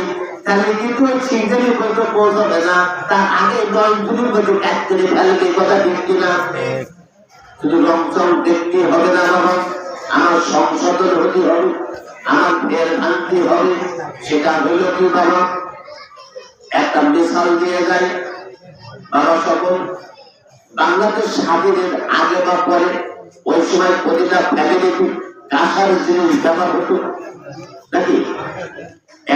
তাহলে কিন্তু সিঙ্গেলি হয়তো পৌঁছাবে না, তার আগে 9 গুলির মধ্যে কাজ করে ফেলবে। কথা ঠিক কিনা? শুধু রং চং দেখতে হবে না বাবা, আমার সংশোধন হতে হবে, আমার ফের ভাঙতে হবে। সেটা হইল কি বাবা, একটা মিশাল দিয়ে যায় বাবা। সকল বাংলাদেশ স্বাধীনের আগে বা পরে ওই সময় প্রতিটা ফ্যামিলিতে কাঁসার জিনিস ব্যবহার হতো নাকি?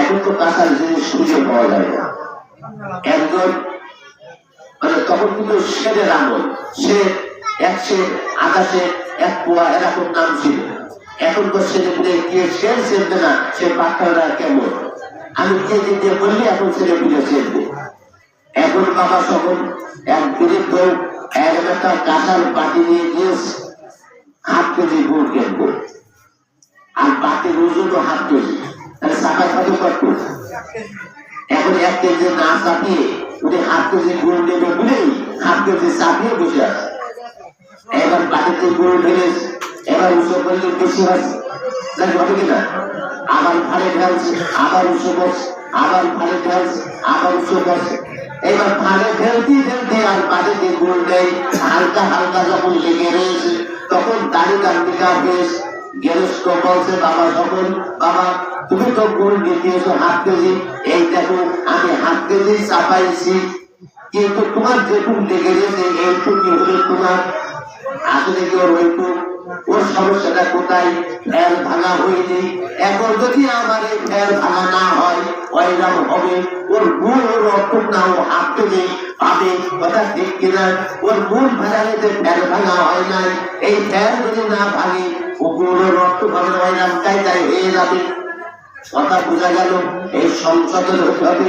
এখন তো কাঁসার জিনিস খুঁজে পাওয়া যায় না। একজন মানে তখন কিন্তু সেদের আমল, সে 100 পোয়া এরকম নাম ছিল। এখন তো ছেলে পেলে গিয়ে সের চেনবে না, সে বাচ্চারা কেমন আমি কেজি দিয়ে বললি এখন ছেলে পেলে চেনবে। এখন বাবা সকল এক বৃদ্ধ একটা কাঁসার বাটি নিয়ে গিয়েছে, 8 কেজি গুড় কিনবো, আর বাটির ওজনও 8 কেজি, তাহলে চাপা খাতে করতো। এখন 1 কেজি না চাপিয়ে উনি 8 কেজি গুড় নেবে বলেই 8 কেজি চাপিয়ে বসে আছে। এবার বাটিতে গুড় ঢেলে এবার উৎসব করলে বেশি হচ্ছে হবে কিনা, আবার ভাড়ে ঢেলছে, আবার উৎসব করছে, আবার ভাড়ে ঢেলছে, আবার উৎসব করছে। এবার ভাড়ে ঢেলতে ঢেলতে আর বাটিতে গুড় নেই, হালকা হালকা যখন লেগে রয়েছে তখন দাড়ি কান্দিকা বেশ গেরস্ত বলছে বাবা সকল, বাবা তুমি তো গুড় নিতে এসো 8 কেজি, এই দেখো আমি 8 কেজি চাপাইছি, কিন্তু তোমার যেটুকু লেগে রয়েছে এইটুকু হলে তোমার আসলে কি ওর সমস্যাটা কোথায়? ফের ভাঙা হয়নি। এখন যদি আমার এই ফের ভাঙা না হয় ওইরাম হবে, ওর মূল ওর অটুক না ও 8 কেজি পাবে। কথা ঠিক কিনা? ওর মূল ভাঙাতে ফের ভাঙা হয় নাই, এই ফের যদি না ভাঙে ওগুলো রক্ত ভাবে ওইরাম তাই হয়ে যাবে। কথা বোঝা গেল? এই সংশোধন হতে হবে।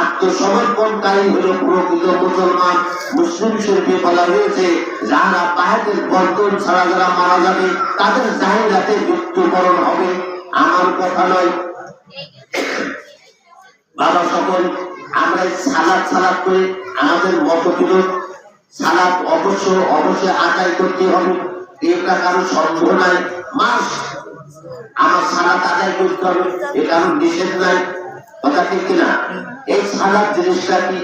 আত্মসমর্পণকারী হল প্রকৃত মুসলমান। মুসলিম শরীফে বলা হয়েছে যারা বাহিরের বর্তন ছাড়া যারা মারা যাবে তাদের জাহিরাতে মৃত্যুবরণ হবে। আমার কথা নয় বাবা সকল, আমরা সালাত করে আমাদের মত ছিল সালাত অবশ্যই আদায় করতে হবে, এটা কারো সন্দেহ নাই। মাস আমার সালাত আদায় করতে হবে, এ কারো নিষেধ নাই। কথা ঠিক কিনা? এই সালাত জিনিসটা কি,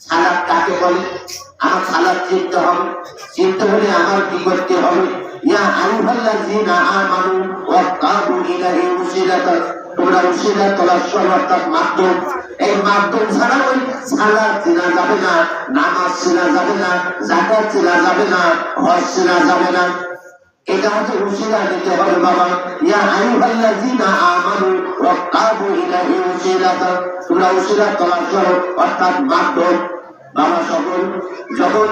সালাত কাকে বলে? আমার সালাত চিনতে হবে, চিনতে হলে আমার কি করতে হবে? ইয়া আইয়ুহাল্লাযীনা আমানু ওয়াত্তাকু ইলাহি ওয়াসিলাতা, তোমরা ওসিলা তলাশ করো, অর্থাৎ মাধ্যম। এই মাধ্যম ছাড়া ওই সালাত চেনা যাবে না, নামাজ চেনা যাবে না, যাকাত চেনা যাবে না, হজ চেনা যাবে না। এটা হচ্ছে ওসিলা নিতে হবে বাবা। ইয়া আইয়ুহাল্লাযীনা আমানু ওয়াত্তাকু ইলাহি ওয়াসিলাতা, তোমরা ওসিলা তলাশ করো, অর্থাৎ মাধ্যম। বাবা সকল যখন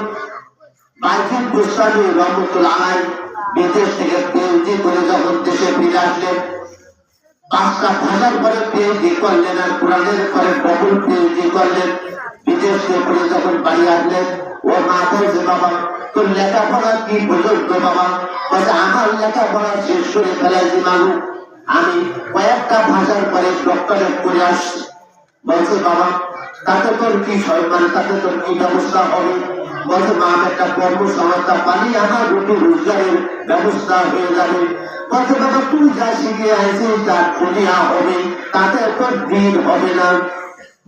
বাইজিদ বুস্তামি রহমতুল্লাহ আলাইহি বিদেশ থেকে পিএইচডি করে যখন দেশে ফিরে আসলেন, 5টা ভাষার পরে পিএইচডি করলেন আর কোরআনের পরে ডবল পিএইচডি করলেন। বিদেশ থেকে যখন বাড়ি আসলেন ও মা বলছে বাবা তোর লেখাপড়া কি পর্যন্ত? বাবা বলছে আমার লেখাপড়া শেষ করে ফেলাইছি মানুষ, আমি কয়েকটা ভাষার পরে ডক্টরেট করে আসছি। বলছে বাবা তাতে তোর কি সম্মান, তাতে তোর কি ব্যবস্থা হবে? বলছে মা একটা কর্মসংস্থা পানি আমার রুটি রোজগারের ব্যবস্থা হয়ে যাবে। বলছে বাবা তুই যা শিখে আসিস তার দুনিয়া হবে, তাতে তোর দিন হবে না।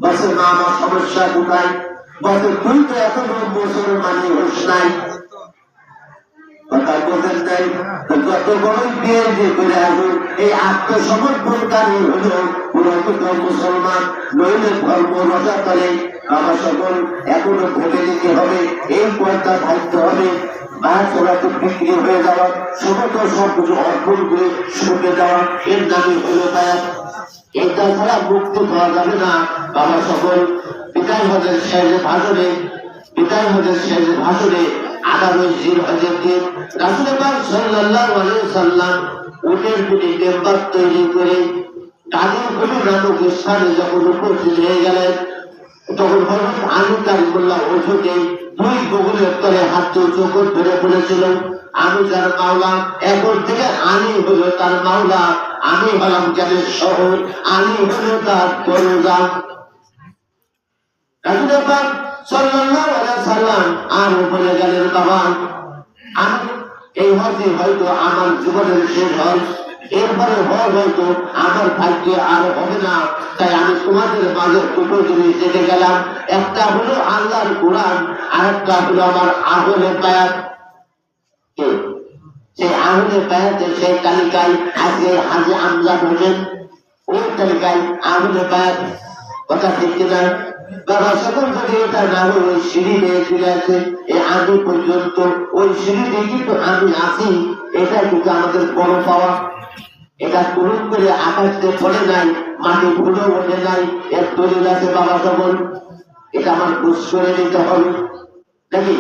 বলছে মা আমার সমস্যা কোথায়? বলছে তুই তো এখনো মুসলমানই হোস নাই। কথা বলতেন নাই, যত বড় বিয়ে যে করে আসুন এই আত্মসমর্পণকারী হলো পুরোহিত মুসলমান, নইলে ধর্ম রজা করে। আমার সকল এখনো ভেবে দিতে হবে, এই পর্দা থাকতে হবে। বাচ্চারাতে বিক্রি হয়ে যাওয়া, সমস্ত সবকিছু অর্পণ করে শুনে দেওয়া, এর নামই হলো বায়াত। এটা ছাড়া মুক্তি পাওয়া যাবে না। বাবা সকল পিতাই হজের শেষ ভাষণে, পিতাই হজের শেষ ভাষণে 18 জিলহজের দিন রাসূল পাক সাল্লাল্লাহু আলাইহি সাল্লাম উটের পিঠে মেম্বার তৈরি করে কাদিরপুর নামক স্থানে যখন উপস্থিত হয়ে গেলেন, তখন হযরত আলী কারিমুল্লাহ ওঝুকে দুই বগলের তলে হাত উঁচু করে ধরে পড়েছিল, আমি যার মাওলা, এখন থেকে আমি হলো তার মাওলা, আমি হলাম জানের শহর, আমি হলো তার দরজা। রাসূল পাক সাল্লাল্লাহু আলাইহি সাল্লাম আর বলে গেলেন, বাবা আমি এই হজে হয়তো আমার জীবনের শেষ হজ, এরপরে হজ হয়তো আমার ভাগ্যে আর হবে না, তাই আমি তোমাদের মাঝে দুটো জিনিস দেখে গেলাম, একটা হলো আল্লাহর কোরআন, আর একটা হলো আমার আহলে বায়াত। সেই আহলে বায়াতে সেই তালিকায় আজকে হাজী আমজাদ হোসেন, ওই তালিকায় আহলে বায়াত। কথা ঠিক কিনা? বাবা সকল যদি এটা না হলে ওই সিঁড়ি নিয়ে ফিরে আছে এই আগে পর্যন্ত, ওই সিঁড়ি দিয়ে কিন্তু আমি আছি, এটা কিন্তু আমাদের বড় পাওয়া। এটা পূরণ করে আকাশে পড়ে নাই, মাটি ভুলেও ওঠে নাই, এর দলিল আছে বাবা সকল। এটা আমার বুঝ করে নিতে হবে নাকি?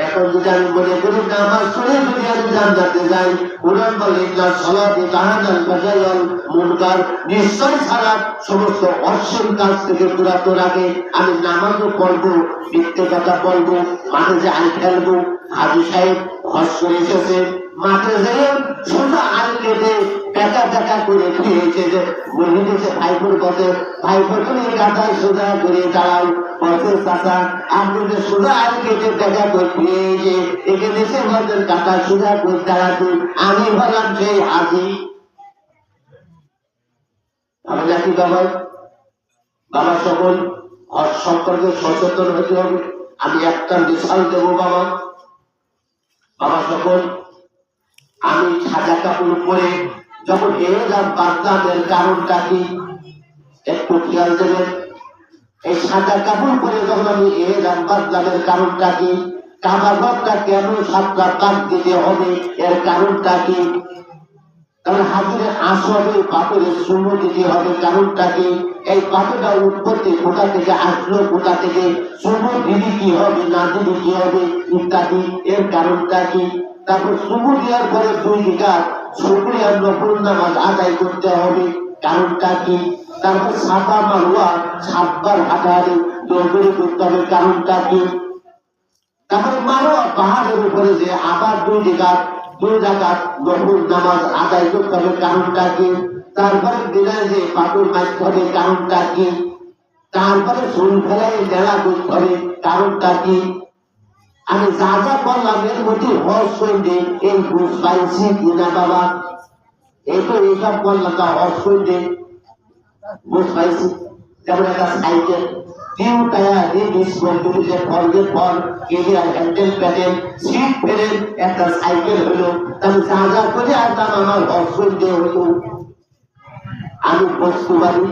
এখন যদি আমি মনে করি নামাজ পড়ে যদি আমি জান্নাতে যাই, কোরআন বলে না সালাতে তাহাজাল বাজায়াল মুনকার, নিশ্চয় সালাত সমস্ত অশ্লীল কাজ থেকে দূরাত রাখে। আমি নামাজও পড়বো, মিথ্যে কথা বলবো, মাঠে যে আল খেলবো। হাজী সাহেব হজ করে এসেছে, মাঠে যেয়ে সোজা আল কেটে টাকা টাকা করে খেয়েছে, যে বলিতেছে ভাইপোর পথে, ভাইপোর তুমি গাথায় সোজা করে দাঁড়াও, পথে চাচা আপনি যে সোজা আল কেটে টাকা করে খেয়েছে, একে দেশে হজের কাটা সোজা করে দাঁড়াতো, আমি বললাম সেই হাজী। আমি নাকি বাবা, বাবা সকল হজ সম্পর্কে সচেতন হতে হবে। আমি একটা মিশাল দেব বাবা, বাবা সকল আমি সাদা কাপড় পরে যখন এলাম বাগদাদের কারণটা কি একটু খেয়াল দেবেন। এই সাদা কাপড় পরে যখন আমি এলাম বাগদাদের কারণটা কি, কাবা ঘরটা কেন 7টা পাক দিতে হবে, এর কারণটা কি? কারণ হাজিরে আসবে পাথরে চুমু দিতে হবে, কারণটা কি? এই পাথরটা উৎপত্তি কোথা থেকে আসলো, কোথা থেকে চুমু দিদি কি হবে, না দিদি কি হবে ইত্যাদি, এর কারণটা কি? তারপর চুমু দেওয়ার পরে 2 রাকাত শুকরিয়া নফল নামাজ আদায় করতে হবে, কারণটা কি? তারপর সাফা মারওয়া 7 বার হাঁটাহাঁটি দৌড়দৌড়ি করতে হবে, কারণটা কি? তারপর মারওয়া পাহাড়ের উপরে যে আবার 2 রাকাত নফল নামাজ আদায় করতে হবে, কারণটা কি? তারপরে দিনায় যে পাথর মারতে হবে, কারণটা কি? তারপরে চুল ফেলায় মেলা করতে হবে, কারণটা কি? আমি যা যা বললাম এর মধ্যে হজ করতে এই বুঝ পাইছি কিনা বাবা? এই তো এইসব বললাম, তা হজ করতে বুঝ পাইছি। যেমন একটা সাইকেল টিউ টায়ার যে ফলের ফল কেরিয়ার হ্যান্ডেল প্যাডেল সিট ফেরেন একটা সাইকেল হলো, আমি যা যা করে আসলাম আমার হজ করতে হলো। আমি বস্তুবাদী,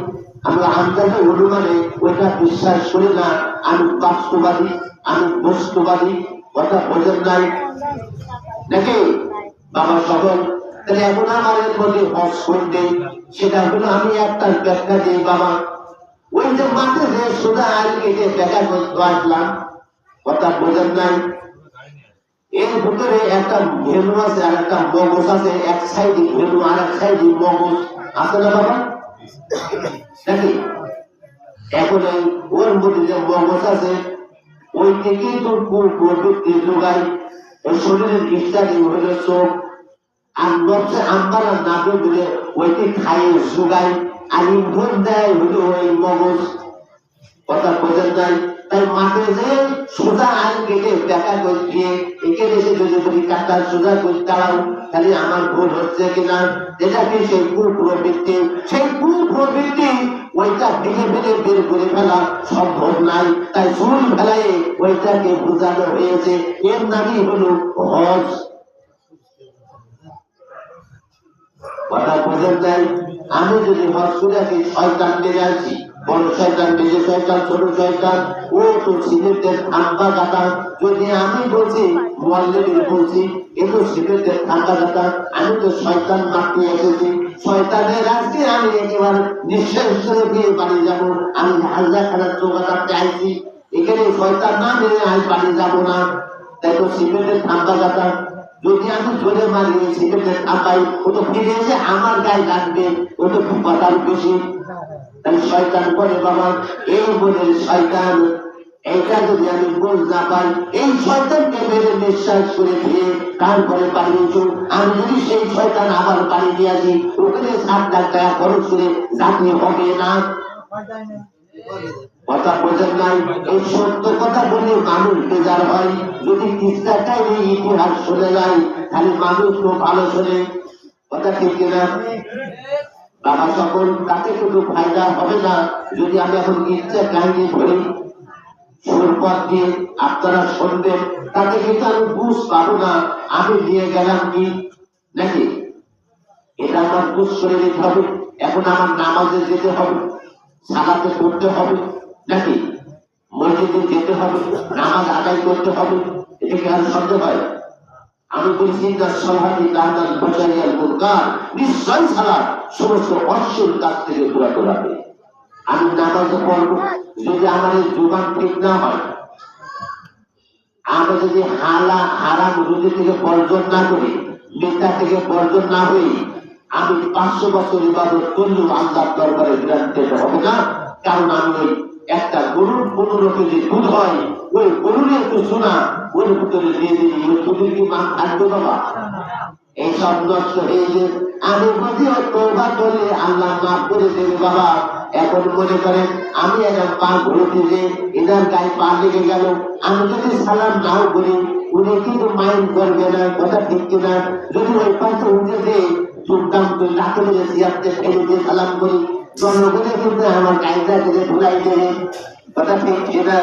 আমরা আন্দাজে অনুমানে ওইটা বিশ্বাস করি না, আমি বাস্তবাদী, আমি বস্তুবাদী। কথা বোঝেন নাই নাকি বাবা সকল? তাহলে এখন আমার এর মধ্যে হজ করতে, সেটা হলো আমি একটা ব্যাখ্যা দিই বাবা। ওই যে মাঠে যে সোজা আল কেটে দেখা করতে আসলাম, কথা বোঝেন নাই? এর ভিতরে একটা ভেনু আছে আর একটা মগজ আছে, এক সাইডে ভেনু আর এক সাইডে মগজ আছে না বাবা নাকি? এখন ওর মধ্যে যে মগজ আছে ওই থেকেই তো প্রবৃত্তি যোগায়, ওই শরীরের ইত্যাদি হইল চোখ, আর নবসে আম্বারা নাকে দিলে ওইটি খাইয়ে যোগায়, আর ইন্ধন দেয় হইল ওই মগজ। কথা বোঝেন নাই? তাই মাঠে যে সোজা আইন কেটে দেখা করছে এখানে এসে যদি কাটা সোজা করে দাঁড়াও তাহলে আমার ভুল হচ্ছে কিনা, এটা কি সেই কুপ্রবৃত্তি, সেই কুপ্রবৃত্তি ওইটা ভেঙে ফেলে বের করে ফেলা সম্ভব নাই, তাই চুল ফেলায় ওইটাকে বোঝানো হয়েছে, এর নামই হলো হজ। কথা বোঝেন নাই? আমি যদি হজ করে শয়তান মেরে আছি, বড় শয়তান, মেজে শয়তান, ছোট শয়তান, ও তো সিলেটের ঠান্ডা কাটা, যদি আমি বলছি মোয়াল্লিমের বলছি এ তো সিলেটের ঠান্ডা কাটা, আমি তো শয়তান মারতে এসেছি, শয়তানের আজকে আমি একেবারে নিঃশ্বাস করে দিয়ে বাড়ি যাবো, আমি হালদা খানার চৌকাটাতে আইছি, এখানে শয়তান না মেরে আমি বাড়ি যাবো না, তাই তো সিলেটের ঠান্ডা কাটা। যদি আমি জোরে মারি সিলেটের ঠান্ডায় ও তো ফিরে এসে আমার গায়ে লাগবে, ও তো কথার বেশি। তাহলে শয়তান করে বাবা এই মনের শয়তান, এইটা যদি আমি বোঝ না পাই, এই শয়তানকে মেরে নিঃশ্বাস করে দিয়ে তারপরে পালিয়েছো, আমি যদি সেই শয়তান আবার বাড়ি দিয়ে আসি, ওখানে 7 লাখ টাকা খরচ করে যাতে হবে না। কথা বোঝেন নাই? এই সত্য কথা বলে মানুষ বেজার হয়, যদি কিস্তাটাই এই ইতিহাস শুনে যায় তাহলে মানুষ তো ভালো শোনে। কথা ঠিক কিনা? বাবা সকল তাতে কিন্তু ফায়দা হবে না যদি আমি এখন ইচ্ছা কাহিনী ধরি সুরপথ দিয়ে আপনারা শুনবেন, তাতে কিন্তু আমি বুঝ পাবো না আমি নিয়ে গেলাম কি নাকি। এটা আমার বুঝ করে নিতে হবে, এখন আমার নামাজে যেতে হবে, সালাতে করতে হবে নাকি, মসজিদে যেতে হবে, নামাজ আদায় করতে হবে, এটা কি আর সন্দেহ হয়? আমি বলছি নিশ্চয় সালাত সমস্ত অশ্লীল কাজ থেকে দূরে রাখবে। আমি নামাজ পড়বো, যদি আমার জুবান ঠিক না হয়, আমরা যদি হারাম রুজি থেকে বর্জন না করি, মিথ্যা থেকে বর্জন না হই, আমি 500 বছর ইবাদত করলেও আল্লাহর দরবারে গ্রান্টেড হবে না। কারণ আমি ওই একটা গরুর 15 কেজি দুধ হয়, ওই গরুর একটু সোনা ওই ভিতরে দিয়ে দিই, ওই দুধের কি মান থাকবে বাবা? এইসব নষ্ট হয়ে যে আমি বলি তওবা করলে আল্লাহ মাফ করে দেবে বাবা। এখন মনে করেন আমি এখন পা ঘুরতে যে এনার গায়ে পা লেগে গেল, আমি যদি সালাম নাও করি উনি কিন্তু মাইন্ড করবে না। কথা ঠিক কিনা? যদি ওই পাশে উঠে যে দুর্দাম লাঠি মেরে সিয়ারতে ফেলে দিয়ে সালাম করি, জনগণে কিন্তু আমার গায়েটা থেকে ভুলাই দেবে। কথা ঠিক কিনা?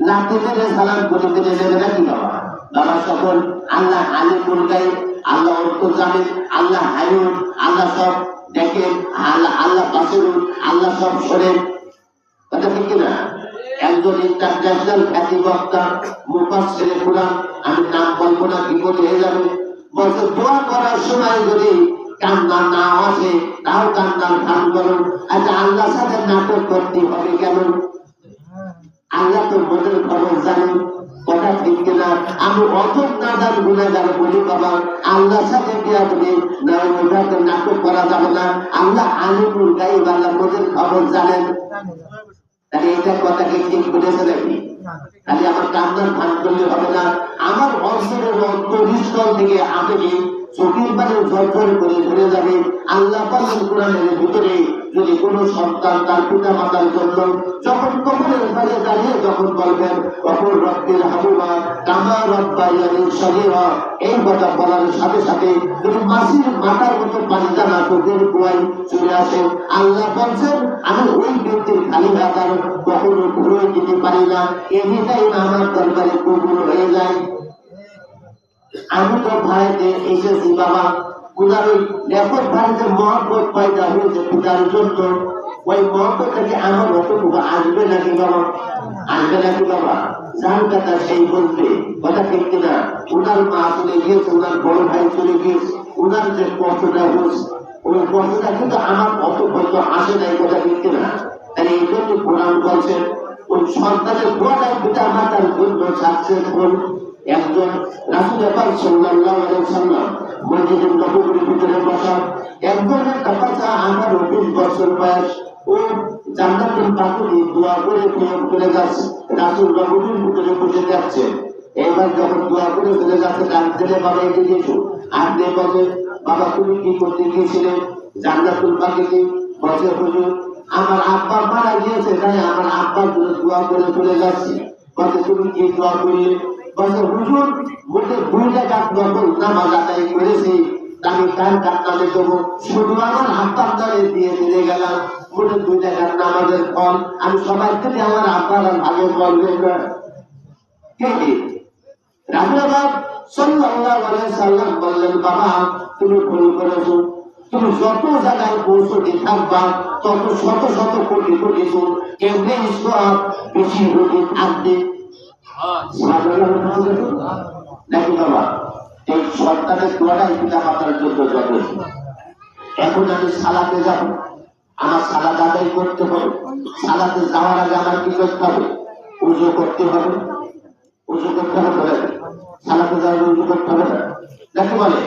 লাঠি মেরে সালাম করে দিলে নেবে নাকি বাবা? বাবা সকল আল্লাহ আলিমুল গায়ব, আল্লাহ অর্থ জানেন, আল্লাহ হায়ুন, আল্লাহ সব দেখেন, আল্লাহ বাসুরুন, আল্লাহ সব শোনেন। কথা ঠিক কিনা? একজন ইন্টারন্যাশনাল খ্যাতি বক্তা মুফাসসিরে কুরআন, আমি নাম বলবো না বিপদ হয়ে যাবে, বলছে দোয়া করার সময় যদি কান্না না আসে তাও কান্নার ভান করো। আচ্ছা আল্লাহর সাথে নাটক করতে হবে কেন? আল্লাহ তো মনের খবর জানেন। কথা ঠিক কিনা? আমি অথক নাদান গুনাহগার বলি বাবা, আল্লাহর সাথে বিয়া তুমি না ওটাতে নাটক করা যাবে না। আল্লাহ আলিমুল গায়ব, আল্লাহ মনের খবর জানেন। তাহলে এটা কথাকে ঠিক বলেছে নাকি? তাহলে আমার কান্নার ভান করলে হবে না। আমার অন্তরের অন্তরস্থল থেকে আবেগে চোখের পানি ঝরঝর করে ঝরে যাবে। আল্লাহ পাকের কোরআনের ভিতরে যদি কোন সন্তান তার পিতা মাতার জন্য যখন কবরের পাশে দাঁড়িয়ে যখন বলবেন অপর রব্বির হাবুবা কামা রব্বায়ানি সগীরা, এই কথা বলার সাথে সাথে যদি মাসির মাথার মতো পানি জানা চোখের কুয়ায় চলে আসে, আল্লাহ বলছেন আমি ওই ব্যক্তির খালি হাতার কখনো ঘুরে দিতে পারি না, এটাই আমার দরবারে কবুল হয়ে যায়। আমি তো ভাইতে এসেছি বাবা, উনার ওই লেখক ভাইতে মহব্বত পয়দা হয়েছে পিতার জন্য, ওই মহব্বত থেকে আমার অতটুকু আসবে নাকি বাবা? আসবে নাকি বাবা? যার কথা সেই বলবে। কথা ঠিক কিনা? উনার মা চলে গিয়েছে, উনার বড় ভাই চলে গিয়েছে, উনার যে কষ্টটা হচ্ছে ওই কষ্টটা কিন্তু আমার অত কষ্ট আসে নাই। কথা ঠিক কিনা? তাহলে এই জন্য কোরআন বলছেন ওই সন্তানের দোয়াটাই পিতা মাতার জন্য সাকসেসফুল। একজন রাসূল পাক সাল্লাল্লাহু আলাইহি ওয়াসাল্লাম মসজিদের নববীর ভিতরে বসা, একজন একটা বাচ্চা আমার 20 বছর বয়স, ও জান্নাতুল বাকুরি দোয়া করে প্রয়োগ করে যাচ্ছে, রাসূল নববীর ভিতরে বসে যাচ্ছে। এবার যখন দোয়া করে চলে যাচ্ছে, ডাক দিলে বাবা এগিয়ে গিয়েছো, আর নে বলে বাবা তুমি কি করতে গিয়েছিলে জান্নাতুল বাকুরি? বসে হুজুর আমার আব্বা মারা গিয়েছে, তাই আমার আব্বার জন্য দোয়া করে চলে যাচ্ছি। বলছে তুমি কি দোয়া করলে? বলছে হুজুর মোটে 2 রাকাত নফল নামাজ আদায় করেছি, আমি কার কান্নালে দেবো, শুধু আমার আব্বার নামে দিয়ে দিলে গেলাম মোটে 2 রাকাত নামাজের ফল আমি সবাই থেকে আমার আব্বার আর ভালো করবেন না। কে রাসূলুল্লাহ সাল্লাল্লাহু আলাইহি সাল্লাম বললেন, বাবা তুমি ভুল করেছো, তুমি যত জায়গায় পৌঁছতে থাকবা তত শত শত কোটি কোটি গুণ কেমনে সওয়াব বেশি হতে থাকবে। নাকি বাবা? এই সন্তানের দোয়াটাই পিতা মাতার জন্য যথেষ্ট। এখন আমি সালাতে যাব, আমার সালাত আদায় করতে হবে। সালাতে যাওয়ার আগে আমার কি করতে হবে? উযু করতে হবে। উযু করতে হবে, সালাতে যাওয়ার উযু করতে হবে না, নাকি বলে?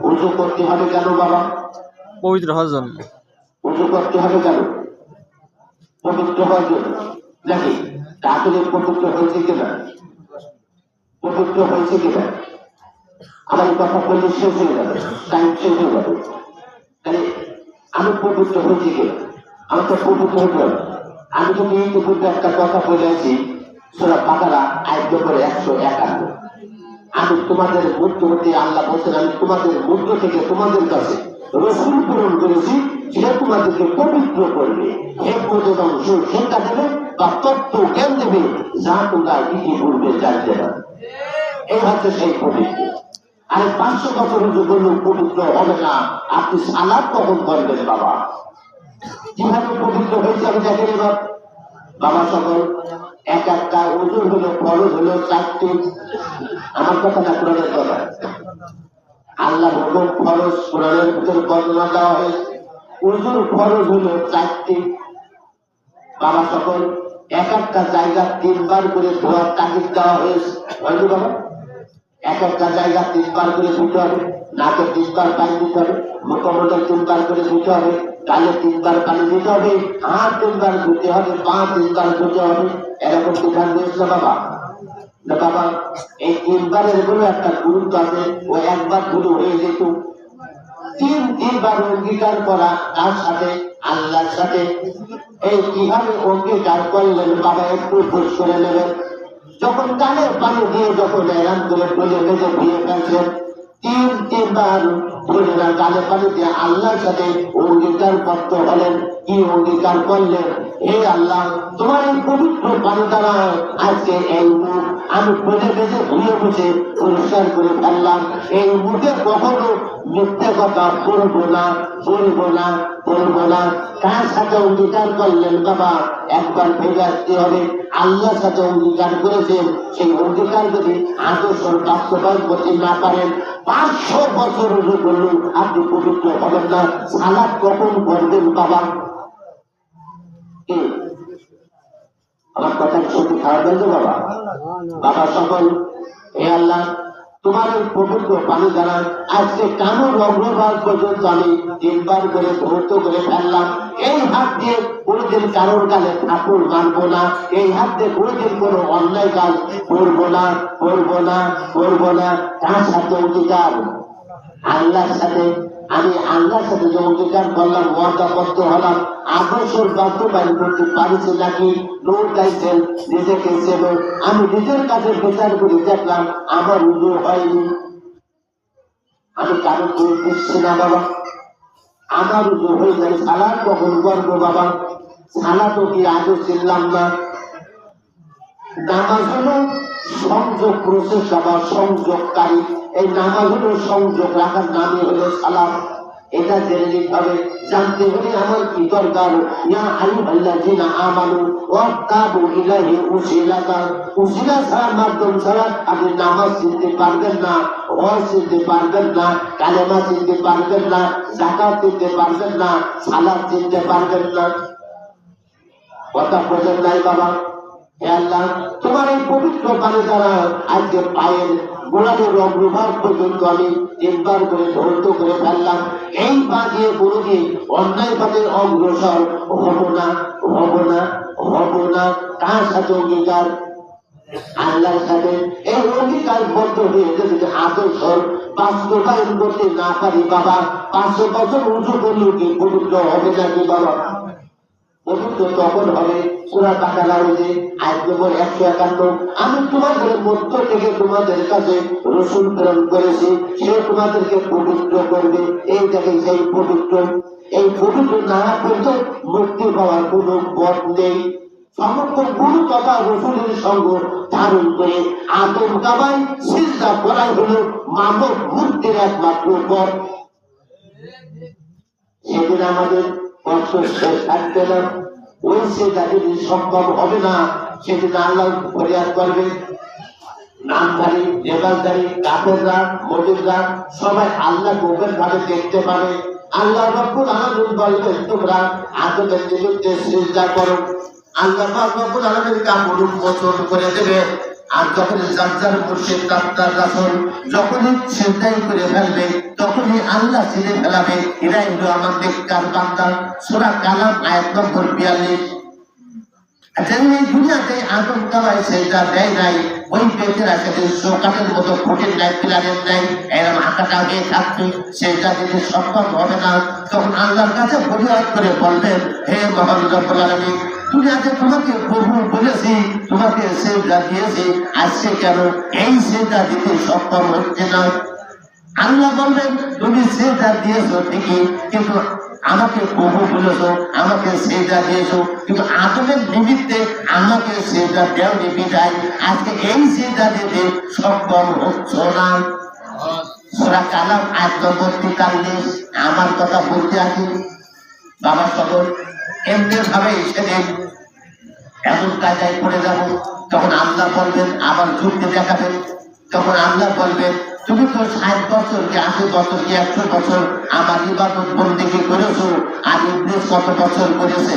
উযু করতে হবে কেন বাবা?
পবিত্র হওয়ার জন্য।
উযু করতে হবে কেন? পবিত্র হওয়ার জন্য, নাকি? আসলে পবিত্র হয়েছে কিনা? পবিত্র হয়েছে কিনা? আমার কথা বললে শেষ হয়ে যাবে, টাইম শেষ হয়ে যাবে। তাহলে আমি পবিত্র হয়েছি কিনা? আমার তো পবিত্র হতে হবে। আমি যদি এই পবিত্র একটা কথা বলে আছি, সূরা বাকারা আয়াত নম্বর 151, আমি তোমাদের মধ্য হতে, আল্লাহ বলছেন আমি তোমাদের মধ্য থেকে তোমাদের কাছে রাসূল প্রেরণ করেছি, সে তোমাদেরকে পবিত্র করবে, হিকমত এবং শিক্ষা দেবে বা তত্ত্ব জ্ঞান দেবে যা তোমরা ইতিপূর্বে জানতে না। এই হচ্ছে সেই পবিত্র। আর 500 বছর বলল পবিত্র হবে না, আপনি সালাত কখন করবেন বাবা? কিভাবে পবিত্র হয়েছে আমি দেখেন এবার। বাবা সকল এক একটা ওজন হলো, ফরজ হলো 4টি। আমার কথা না, কোরআনের কথা। আল্লাহ হুকুম ফরজ কোরআনের ভিতরে বর্ণনা দেওয়া হয়েছে। ওজুর ফরজ হলো 4টি। বাবা সকল এক একটা জায়গা 3 বার করে ধোয়ার তাগিদ দেওয়া হয়েছে। হয়তো বাবা এক একটা জায়গা 3 বার করে ধুতে হবে, নাকে 3 বার পানি দিতে হবে, মুখমণ্ডল 3 বার করে ধুতে হবে, গালে 3 বার পানি দিতে হবে, হাত 3 বার ধুতে হবে, পা 3 বার ধুতে হবে। এরকম বিধান দিয়েছিল বাবা না বাবা? এই 3 বারের কোনো একটা গুরুত্ব আছে। ও একবার ধুলো হয়ে যেত। 3 বার অঙ্গীকার করা, তার সাথে আল্লাহর সাথে। এই কিভাবে অঙ্গীকার করলেন বাবা একটু খোঁজ করে নেবেন। যখন কানের পানি দিয়ে যখন এরাম করে বলে বেঁধে ধুয়ে ফেলছেন, 3 বার ধরে না গালে পানি দিয়ে আল্লাহর সাথে অঙ্গীকার করতে হলেন। কি অঙ্গীকার করলেন? হে আল্লাহ, তোমার এই পবিত্র পানি দ্বারা আজকে এই মুখ আমি বেঁধে বেঁধে ধুয়ে বসে পরিষ্কার করে ফেললাম। এই মুখে কখনো মিথ্যে কথা বলবো না, বলবো না, বলবো না। কার সাথে অঙ্গীকার করলেন বাবা? একবার ভেবে আসতে হবে। আল্লাহর সাথে অঙ্গীকার করেছেন, সেই অঙ্গীকার যদি আদর্শ বাস্তবায়ন করতে না পারেন, 500 বছর বলল আপনি পবিত্র হবেন না। সালাত কখন করবেন বাবা? আমার কথা সত্যি খারাপ হয়েছে বাবা? বাবা সকল হে আল্লাহ, তোমার এই পবিত্র পানি দ্বারা আজকে কানুর অগ্রভাগ পর্যন্ত আমি 3 বার করে ধৌত করে ফেললাম। এই হাত দিয়ে কোনোদিন কারোর কালে ঠাকুর মানবো না। এই হাত দিয়ে কোনোদিন কোনো অন্যায় কাজ করবো না, করবো না, করবো না। তার সাথে অঙ্গীকার আল্লাহর সাথে। আমি আল্লাহর সাথে যে অঙ্গীকার করলাম, ওয়াদাবদ্ধ হলাম, আদর্শের বাস্তবায়ন করতে পারছি নাকি? লোক গাইছেন নিজেকে চেনো। আমি নিজের কাছে বিচার করে দেখলাম আমার উজু হয়নি। আমি কারো দোষ দিচ্ছি না বাবা, আমার উজু হয়ে যায়। সালাদ কখন করবো বাবা? সালাদও কি আগে চিনলাম না? নামাজ হলো সংযোগ প্রসেস বাবা, সংযোগকারী। এই নামাজ হলো সংযোগ রাখার নামই হলো সালাম। এটা জেনে নিতে হবে। জানতে হলে আমার কি দরকার? ইয়া আইয়ুহাল্লাযীনা আমানু ওয়াত্তাবু ইলাইহি উসিলাতা। উসিলা ছাড়া, মাধ্যম ছাড়া আপনি নামাজ চিনতে পারবেন না, হজ চিনতে পারবেন না, কালেমা চিনতে পারবেন না, যাকাত চিনতে পারবেন না, সালাত চিনতে পারবেন না। কথা বোঝেন নাই বাবা? হে আল্লাহ, তোমার এই পবিত্র পানি দ্বারা আজকে পায়ের গোড়ালির অগ্রভাগ পর্যন্ত আমি 3 বার করে ধৌত করে ফেললাম। এই পা দিয়ে কোনোদিন অন্যায় পথে অগ্রসর হব না, হব না, হব না। কার সাথে অঙ্গীকার? আল্লাহর সাথে। এই অঙ্গীকার বদ্ধ হয়ে যদি আদর্শ বাস্তবায়ন করতে না পারি বাবা, 500 বছর উঁচু করলেও কি পবিত্র হবে নাকি বাবা? পবিত্র তখন হবে সূরা বাকারা হইতে আয়াত নম্বর 151। আমি তোমাদের মধ্য থেকে তোমাদের কাছে রাসূল প্রেরণ করেছি, সে তোমাদেরকে পবিত্র করবে। এই দেখেন সেই পবিত্র, এই পবিত্র না করতে মুক্তি পাওয়ার কোনো পথ নেই। সমস্ত গুরু তথা রসুলের সঙ্গ ধারণ করে আদম কাবায় সিজদা করাই হলো মানব মুক্তির একমাত্র পথ। সেদিন আমাদের কষ্ট শেষ থাকবে না, ওই সেটা যদি সম্ভব হবে না, সেদিন আল্লাহ ফরিয়াদ করবে। নামধারী, লেবাসধারী, কাফেররা, মুমিনরা সবাই আল্লাহ গোপন ভাবে দেখতে পাবে। আল্লাহ রব্বুল আলামিন বলবেন, তোমরা আদমের বিরুদ্ধে সিজদা করো। আল্লাহ রব্বুল আলামিন কাপড় উন্মোচন করে দেবে। আর যখন যার মুর্শিদ ডাক্তার রাসূল যখনই সিজদাই করে ফেলবে, তখনই আল্লাহ ছেড়ে ফেলাবে। এরাই হলো আমার নেককার বান্দা। সূরা কালাম আয়াত নম্বর 42। আচ্ছা, এই দুনিয়াতে আদম কাবায় সেজদা দেয় নাই, ওই ব্যক্তিরা সেদিন চৌকাঠের মতো ফুটের নাই, পিলারের নাই, এরকম আঁকাটা হয়ে থাকবে। সেটা যদি সম্ভব হবে না, তখন আল্লাহর কাছে ফরিয়াদ করে বলবেন, হে মহান রব্বুল আলামিন, দুনিয়াতে তোমাকে প্রভু বলেছি, তোমাকে সেজদা দিয়েছি, আজকে কেন এই সেজদা দিতে সক্ষম হচ্ছে না? আল্লাহ বলবেন, তুমি সেজদা দিয়েছো ঠিকই, কিন্তু আমাকে প্রভু বলেছো, আমাকে সেজদা দিয়েছো, কিন্তু আদমের নিমিত্তে আমাকে সেজদা দেওনি বিদায় আজকে এই সেজদা দিতে সক্ষম হচ্ছ না। সূরা কালাম আয়াত নম্বর 43। আমার কথা বলতে আসি বাবা, সকল এমনি ভাবে সেদিন এমন কাজায় পড়ে যাব, তখন আল্লাহ বলবেন, আবার যুক্তি দেখাবেন। তখন আল্লাহ বলবেন, তুমি তো 60 বছর কি 80 বছর কি 100 বছর আমার ইবাদত বন্দেগী করেছো, আর ইবলিস কত বছর করেছে?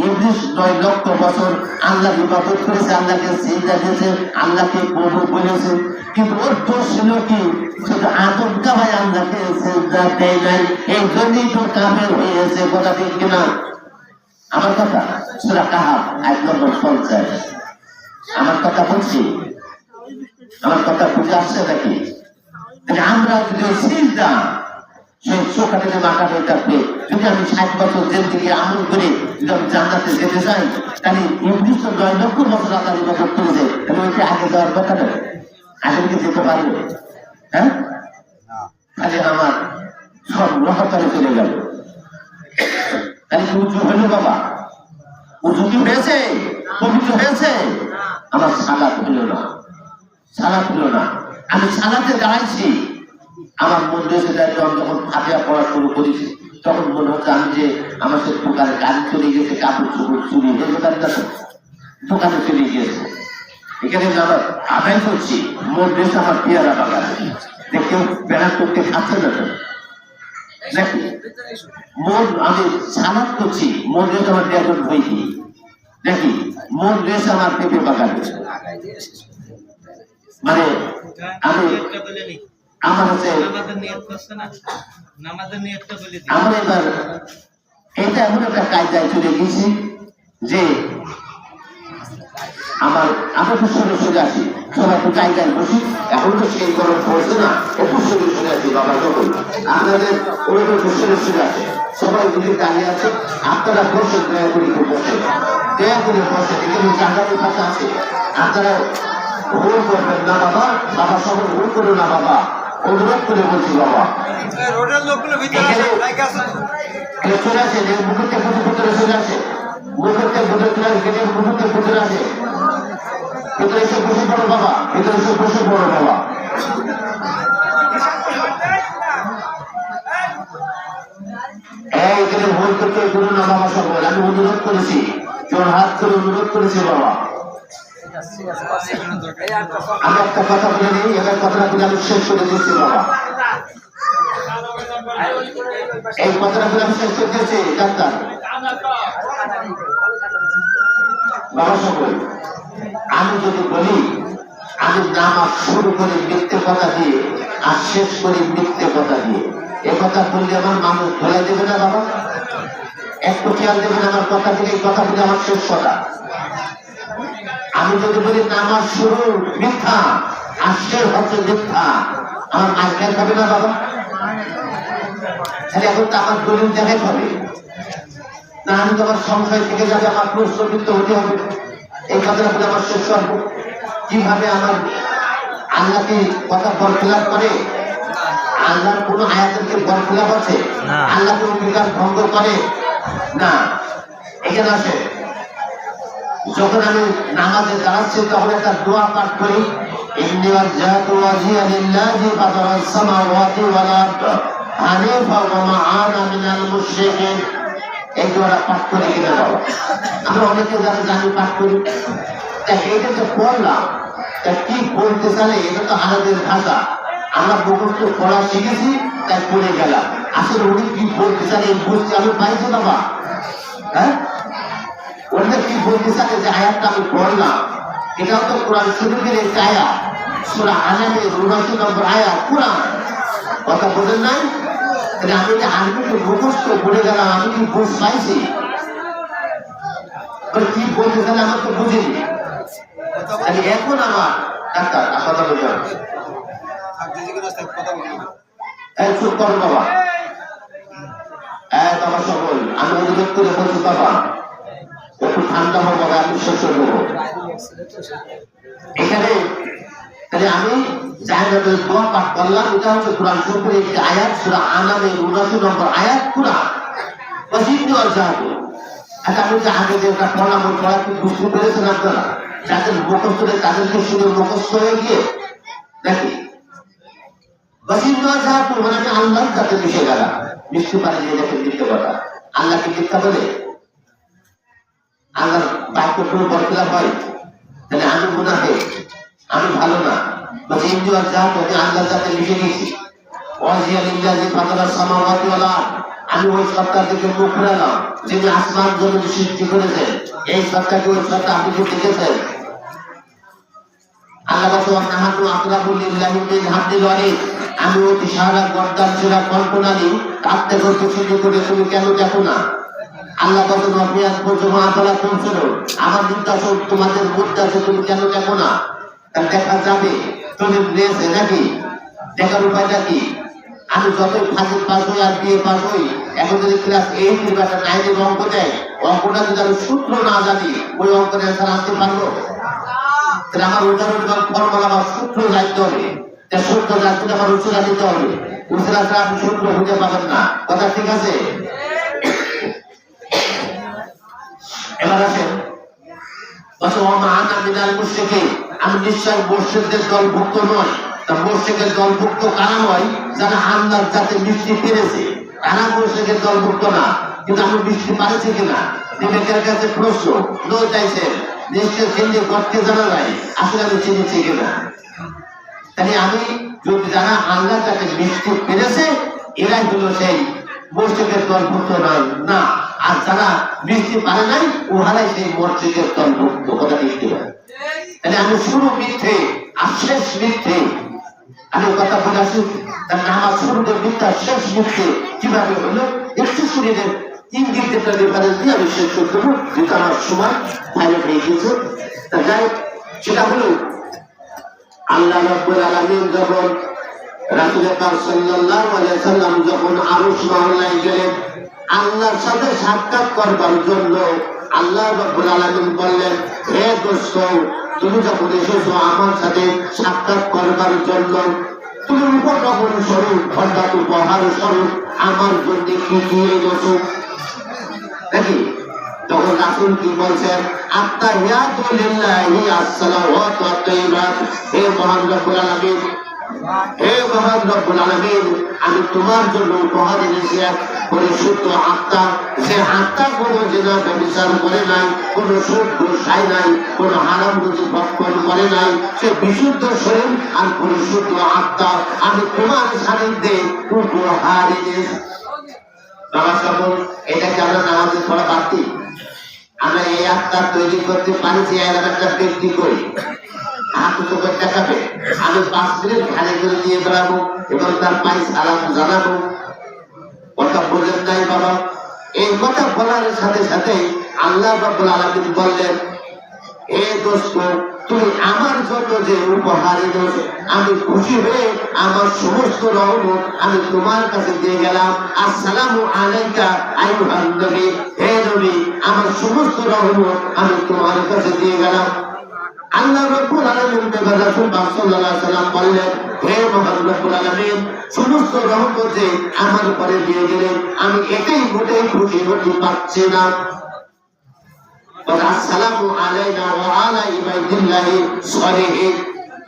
ইবলিস 9 লক্ষ বছর আল্লাহ ইবাদত করেছে, আল্লাহকে সিজদা দিয়েছে, আল্লাহকে প্রভু বলেছে। কিন্তু ওর দোষ ছিল কি? শুধু আদম কাবায় আল্লাহকে সিজদা দেয় নাই, এই জন্যই তো কাফের হয়েছে। কথা ঠিক কিনা? আমার কথা সূরা কাহাফ আয়াত নম্বর 50। আমার কথা বলছি, আমার কথা বুঝে আসছে নাকি? আমরা যদি সিজদা সেই চোখাতে মাথা হয়ে থাকবে, যদি আমি 60 বছর জেল থেকে আমল করে যদি জান্নাতে যেতে চাই, তাহলে ইবলিস তো 9 লক্ষ বছর আল্লাহ ইবাদত করেছে, তাহলে ওইটা আগে যাওয়ার কথা না? আগে কি যেতে পারবে? হ্যাঁ, তাহলে আমার সব রহতারে চলে গেল। তাহলে উঁচু হলো বাবা, উঁচু কি হয়েছে? পবিত্র হয়েছে? আমার সালাত হলো না, সালাত হলো না। আমি সালাতে দাঁড়াইছি, আমার মধ্যে সেটা যখন ফাটিয়া পড়া শুরু করেছি, তখন মনে হচ্ছে আমি যে আমার সে দোকানে গাড়ি চলে গেছে, কাপড় চোপড় চুরি হয়ে দোকানে চলে গিয়েছে। এখানে আমার আদায় করছি, মোট দেশ আমার পেয়ারা বাগান, কেউ বেড়া করতে খাচ্ছে না তো নাকি? মোট আমি সালাত করছি, মোট দেশ আমার ড্রাগন বইছি নাকি? মোট দেশ আমার পেঁপে বাগান। মানে আমি আমার হচ্ছে আমার এবার এটা এমন একটা কায়দায় চলে গেছি যে আমার তো সরে সরে আসি, সবাই একটু কায়দায় বসি। এখন তো সেই গরম পড়ছে না, একটু সরে সরে আসি বাবা। যখন আপনাদের ওই সরে সরে আসে, সবাই যদি দাঁড়িয়ে আছে, আপনারা বসে দয়া করে বসে, দয়া করে বসে, এখানে জায়গার কথা আছে। আপনারা ভুল করবেন না বাবা, বাবা সবাই ভুল করো না বাবা, অনুরোধ করে বলছি বাবা। চলে আসে, মুখের ভিতরে চলে আসে, মুখের ভিতরে চলে আসে, মুখের ভিতরে আসে, ভিতরে এসে বসে পড়ো বাবা, ভিতরে এসে বসে পড়ো বাবা। এখানে ভুল করতে করো না বাবা, সকল আমি অনুরোধ করেছি, তোর হাত করে অনুরোধ করেছি বাবা। আমি একটা কথা বলে নিই, এবার কথাটা বলে আমি শেষ করে দিচ্ছি বাবা। এই কথাটা বলে আমি শেষ করে দিয়েছি ডাক্তার বাবা। সকল আমি যদি বলি আমি নামাজ শুরু করি মিথ্যে কথা দিয়ে আর শেষ করি মিথ্যে কথা দিয়ে, এ কথা বললে আমার মানুষ ধরে দেবে না বাবা? একটু খেয়াল দেবেন আমার কথা থেকে, এই কথা বলে আমার শেষ কথা। আমি যদি বলি নামাজ শুরু মিথ্যা আর শেষ হচ্ছে মিথ্যা, আমার মাঝখানে হবে না বাবা? তাহলে এখন তো আমার দলিল দেখাতে হবে না আমি তো আমার সংশয় থেকে যাবে, আমার প্রশ্নবিদ্ধ হতে হবে। এই কথাটা বলে আমার শেষ করবো। কিভাবে আমার আল্লাহকে কথা বরখেলাপ করে? আল্লাহর কোন আয়াতের কি বরখেলাপ আছে? আল্লাহকে অঙ্গীকার ভঙ্গ করে না। এখানে আসে, যখন আমি নামাজে দাঁড়াচ্ছি তখন একটা দোয়া পাঠ করি, ইন্নী ওয়াজজাহতু ওয়াজহিয়া লিল্লাযী ফাতারাস সামাওয়াতি ওয়াল আরদ হানিফাও ওয়া মা আনা মিনাল মুশরিকিন। এই দোয়াটা পাঠ করে কিনা বাবা? আমরা অনেকে যারা জানি পাঠ করি। তাই এটা তো পড়লাম, তা কি বলতে চালে? এটা তো আরবের ভাষা, আমরা মুখস্থ পড়া শিখেছি তাই পড়ে গেলাম। আসলে উনি কি বলতে চালে বুঝতে আমি পাইছি বাবা? হ্যাঁ, ওটা কি বলতে চালে যে আয়াতটা আমি পড়লাম, এটাও তো কোরআন শরীফের একটি আয়াত, সূরা আনামের ৭৯ নম্বর আয়াত কোরআন। কথা বোঝেন নাই? তাহলে আমি যে আরবিতে মুখস্থ পড়ে গেলাম, আমি কি বুঝ পাইছি? কি বলতে চালে আমার তো বুঝিনি। তাহলে এখন আমার ডাক্তার কথা বলতে চুপ করো বাবা। বাবা সকল আমি অনুরোধ করে বলছি বাবা একটু ঠান্ডা হবো, আমি শেষ করবো এখানে। তাহলে আমি জায়গাতে দোয়া পাঠ করলাম, এটা হচ্ছে কোরআন শরীফের একটি আয়াত, সূরা আনামের ৭৯ নম্বর আয়াত কোরআন। ওয়াজিবনি ওয়াজজাহতু। আচ্ছা, আমি যে আগে যে এটা পড়লাম, ওই পড়া কি বুঝতে পেরেছেন আপনারা? যাদের মুখস্থ নেই তাদেরকে শুনে মুখস্থ হয়ে গিয়ে নাকি ওয়াজিবনি ওয়াজজাহতু মানে আমি আল্লাহর কাছে মিশে গেলাম। মিশতে পারে যে দেখেন মিথ্যে কথা। আল্লাহকে মিথ্যা বলে আল্লাহর বাক্য কোনো বরখেলাপ হয়? তাহলে আমি গুনাহে, আমি ভালো না। ওয়াজিবনি ওয়াজজাহতু আমি আল্লাহর কাছে মিশে গেছি। ওয়াজিয়া লিল্লাযী ফাতারাস সামাওয়াতি ওয়াল আরদ আমি ওই সত্তার দিকে মুখ ফেরালাম যিনি আসমান জমিন সৃষ্টি করেছেন। এই সত্তাকে ওই সত্তা আপনি কি দেখেছেন? আল্লাহ বলেন নাহানু আকরাবু লিল্লাহি মিন হাবলিল ওয়ারিদ আমি অতি সারা গর্দান ছিরা কল্পনালি কাঁদতে করতে শুরু করে তুমি কেন দেখো না? আল্লাহ বলেন অফিয়াত পর্যমা আতলা পৌঁছল আমার নির্দেশন তোমাদের মধ্যে আছে, তুমি কেন দেখো না? তা দেখা যাবে তুমি রয়েছে নাকি? দেখার উপায়টা কি? আমি যতই ফাজিল পাস হই আর বিয়ে পাস হই, এখন যদি ক্লাস 8 বা 9 এর অঙ্ক দেয়, অঙ্কটা যদি আমি সূত্র না জানি ওই অঙ্কের অ্যান্সার আনতে পারবো? তাহলে আমার উদাহরণ এবং ফর্মুলা আমার সূত্র জানতে হবে। তাই সূত্র জানতে আমার উচ্চতা দিতে হবে। উচ্চতা ছাড়া আপনি সূত্র খুঁজে পাবেন না। কথা ঠিক আছে? এবার আসেন, আমি নিশ্চয় মুশরিকদের দলভুক্ত নয়। মুশরিকের দলভুক্ত কারা নয়? যারা আল্লাহর যাতে মিশতে পেরেছে তারা মুশরিকের দলভুক্ত না। কিন্তু আমি মিশতে পারেছি কিনা বিবেকের কাছে প্রশ্ন। নো চাইছে নিশ্চয় চিনতে করতে জানা যায় আসলে আমি চিনেছি কিনা। তাহলে আমি যদি যারা আল্লাহ যাতে মিশতে পেরেছে এরাই হলো সেই মুশরিকের দলভুক্ত নয় না। আর যারা মিশতে পারে নাই ওহারাই সেই মুশরিকের দলভুক্ত। কথা দেখতে পারে। তাহলে আমি শুরু মিথ্যে আর শেষ মিথ্যে। আমি কথা বলে আসি, তাহলে আমার শুরুতে মিথ্যা শেষ মিথ্যে কিভাবে হলো একটু শরীরের ইঙ্গিত যেটা ডিফারেন্স দিয়ে আমি শেষ করতে দেবো, যেটা আমার সময় বাইরে হয়ে গিয়েছে। তা যাই সেটা হলো আল্লাহ রাব্বুল আলামিন যখন রাসূল পাক সাল্লাল্লাহু আলাইহি সাল্লাম যখন আরশ মহল্লায় গেলেন আল্লাহর সাথে সাক্ষাৎ করবার জন্য, আল্লাহ রাব্বুল আলামিন বললেন, হে দোস্ত তুমি যখন এসেছো আমার সাথে সাক্ষাৎ করবার জন্য, তুমি উপলক্ষণ স্বরূপ অর্থাৎ উপহার স্বরূপ আমার জন্য কি কি এনেছো নাকি? তখন রাসূল কি বলছেন? আত্তাহিয়াতু লিল্লাহি আসসালাওয়াতু আত-তাইয়্যিবাত। হে মহান রব্বুল আলামিন, হে মহান রব্বুল আলামিন, আমি তোমার জন্য উপহার এনেছি এক পরিশুদ্ধ আত্মা, যে আত্মা কোনো জিনা ব্যভিচার করে নাই, কোনো সুদ ঘুষ খায় নাই, কোনো হারাম রুজি ভক্ষণ করে নাই, সে বিশুদ্ধ শরীর আর পরিশুদ্ধ আত্মা আমি তোমার সান্নিধ্যে উপহার এনেছি। বাবা সকল এটাকে আমরা নামাজে পড়া বাড়তি আমরা এই আত্মা তৈরি করতে পারছি। এরকম একটা ব্যক্তি করি হাত চোখে দেখাবে, আমি 5 মিনিট ঘাড়ে করে নিয়ে বেড়াবো এবং তার পায়ে সালাম জানাবো। কথা বোঝেন নাই বাবা? এই কথা বলার সাথে সাথে আল্লাহ রাব্বুল আলামিন বললেন, হে দোস্ত তুমি আমার জন্য যে উপহার এনেছো, আমি খুশি হয়ে আমার সমস্ত রহমত আমি তোমার কাছে দিয়ে গেলাম। আসসালামু আলাইকা আইয়ুহান নবী, হে নবী, আমার সমস্ত রহমত আমি তোমার কাছে দিয়ে গেলাম। আল্লাহ রাব্বুল আলামিন রাসূল সাল্লাল্লাহু আলাইহি ওয়াসাল্লাম বললেন, হে মহান রব্বুল আলামিন, সমস্ত রহমত যে আমার উপরে দিয়ে গেলেন, আমি এটাই মোটেই খুশি হতে পারছি না। আসসালামু আলাইনা ওয়া আলা ইবাদিল্লাহি সলিহিন,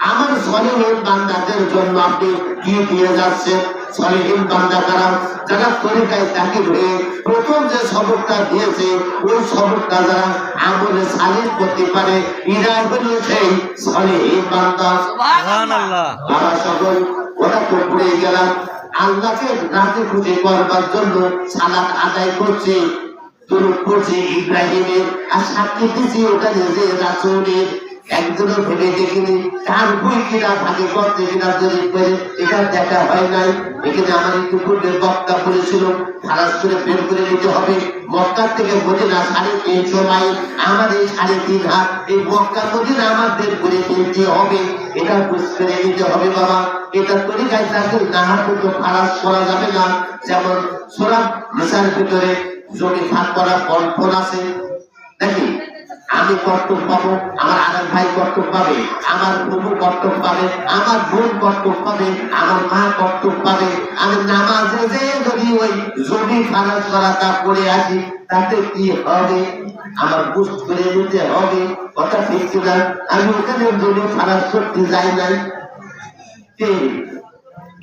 আমার সলিহিন বান্দাদের জন্য আপনি কি দিয়ে যাচ্ছেন? সলিহিন বান্দা কারা? যারা তরিকায় তাকিদ হয়ে প্রথম যে সবকটা দিয়েছে ওই সবকটা যারা আমলে সালিহ করতে পারে, এরা হলো সেই সলিহিন বান্দা।
সুবহানাল্লাহ।
আমরা সকল ওরা তো পড়ে গেলাম, আল্লাহকে রাজি খুশি করবার জন্য সালাত আদায় করছে, দুরূদ পড়ছে ইব্রাহিমের, আর সাক্ষী দিচ্ছি ওখানে যে রাসূলের। একজনও ভেবে দেখিনি কার বই কিনা ভাগে করতে কিনা জরিপ করে, এটা দেখা হয় নাই। এখানে আমার একটু পূর্বে বক্তা বলেছিল খালাস করে বের করে নিতে হবে। মক্কা থেকে মদিনা 350 মাইল, আমার এই 3.5 হাত, এই মক্কা মদিনা আমার বের করে নিতে হবে। এটা বুঝ করে নিতে হবে বাবা। এটা তরিকায় তাকিদ না হলে তো খালাস করা যাবে না। যেমন সূরা নিসার ভিতরে জমি ভাগ করা বন্টন আছে নাকি? আমি কর্তব্য পাবো, আমার আরেক ভাই কর্তব্য পাবে, আমার প্রভু কর্তব্য পাবে, আমার বোন কর্তব্য পাবে, আমার মা কর্তব্য পাবে। আমি নামাজে যে যদি ওই জমি খারাজ করাটা করে আসি তাতে কি হবে? আমার বুঝ করে নিতে হবে, কথা ঠিক কিনা? আমি ওখানে জমি খারাজ করতে যাই নাই,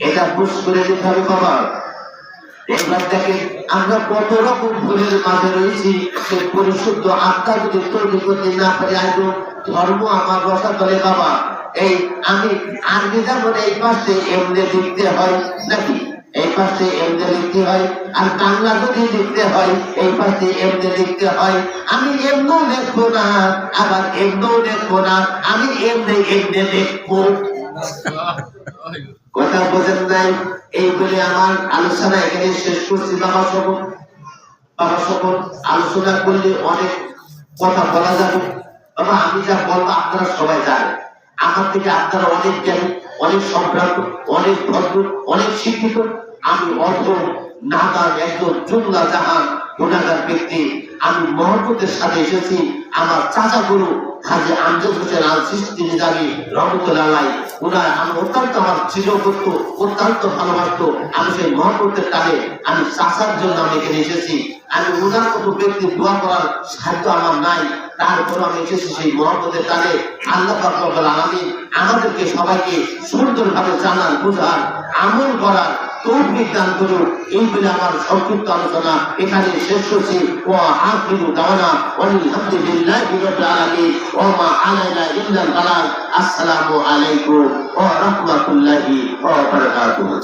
এটা বুঝ করে নিতে হবে বাবা। এবার দেখেন আমরা কত রকম ভুলের মাঝে রয়েছি, সেই পরিশুদ্ধ আত্মা যদি তৈরি করতে না পারি, আজ ধর্ম আমার রসা করে বাবা। এই আমি আগে যেমন এই পাশে এমনি লিখতে হয় নাকি, এই পাশে এমনি লিখতে হয়, আর বাংলা যদি লিখতে হয় এই পাশে এমনি লিখতে হয়। আমি এমনও লিখবো না, আবার এমনও লিখবো না, আমি এমনি লিখবো। কথা বোঝেন নাই? এই বলে আমার আলোচনা এখানে শেষ করছি। বাবা সকল আলোচনা করলে অনেক কথা বলা যাবে বাবা। আমি যা বলবো আপনারা সবাই জানেন, আমার থেকে আপনারা অনেক জ্ঞানী, অনেক সম্ভ্রান্ত, অনেক ভদ্র, অনেক শিক্ষিত। আমি অধম নাদান একজন জুমলা জাহান গুনাহগার ব্যক্তি। আমি মহব্বতের সাথে এসেছি। আমার চাচা গুরু হাজী আমজাদ হোসেন আল চিশতি নিজামী রহমতুল্লাহ আলাইহি, উনার আমি অত্যন্ত আমার চিরভক্ত, অত্যন্ত ভালোবাসতো। আমি সেই মহব্বতের টানে আমি চাচার জন্য আমি এখানে এসেছি। আমি উনার মতো ব্যক্তি দোয়া করার সাধ্য আমার নাই, তারপর আমি এসেছি সেই মহব্বতের টানে। আল্লাহ পাক রব্বুল আলামিন আমাদেরকে সবাইকে সুন্দরভাবে জানার, বুঝার, আমল করার তৌফিক দান করুন। এই বলে আমার সংক্ষিপ্ত আলোচনা এখানে শেষ করছি। ওয়া আখিরু দাওয়ানা আলহামদুলিল্লাহি রাব্বিল আলামিন ওয়া মা আলাইনা ইল্লাল বালাগ। আসসালামু আলাইকুম ওয়া রাহমাতুল্লাহি ওয়া বারাকাতুহু।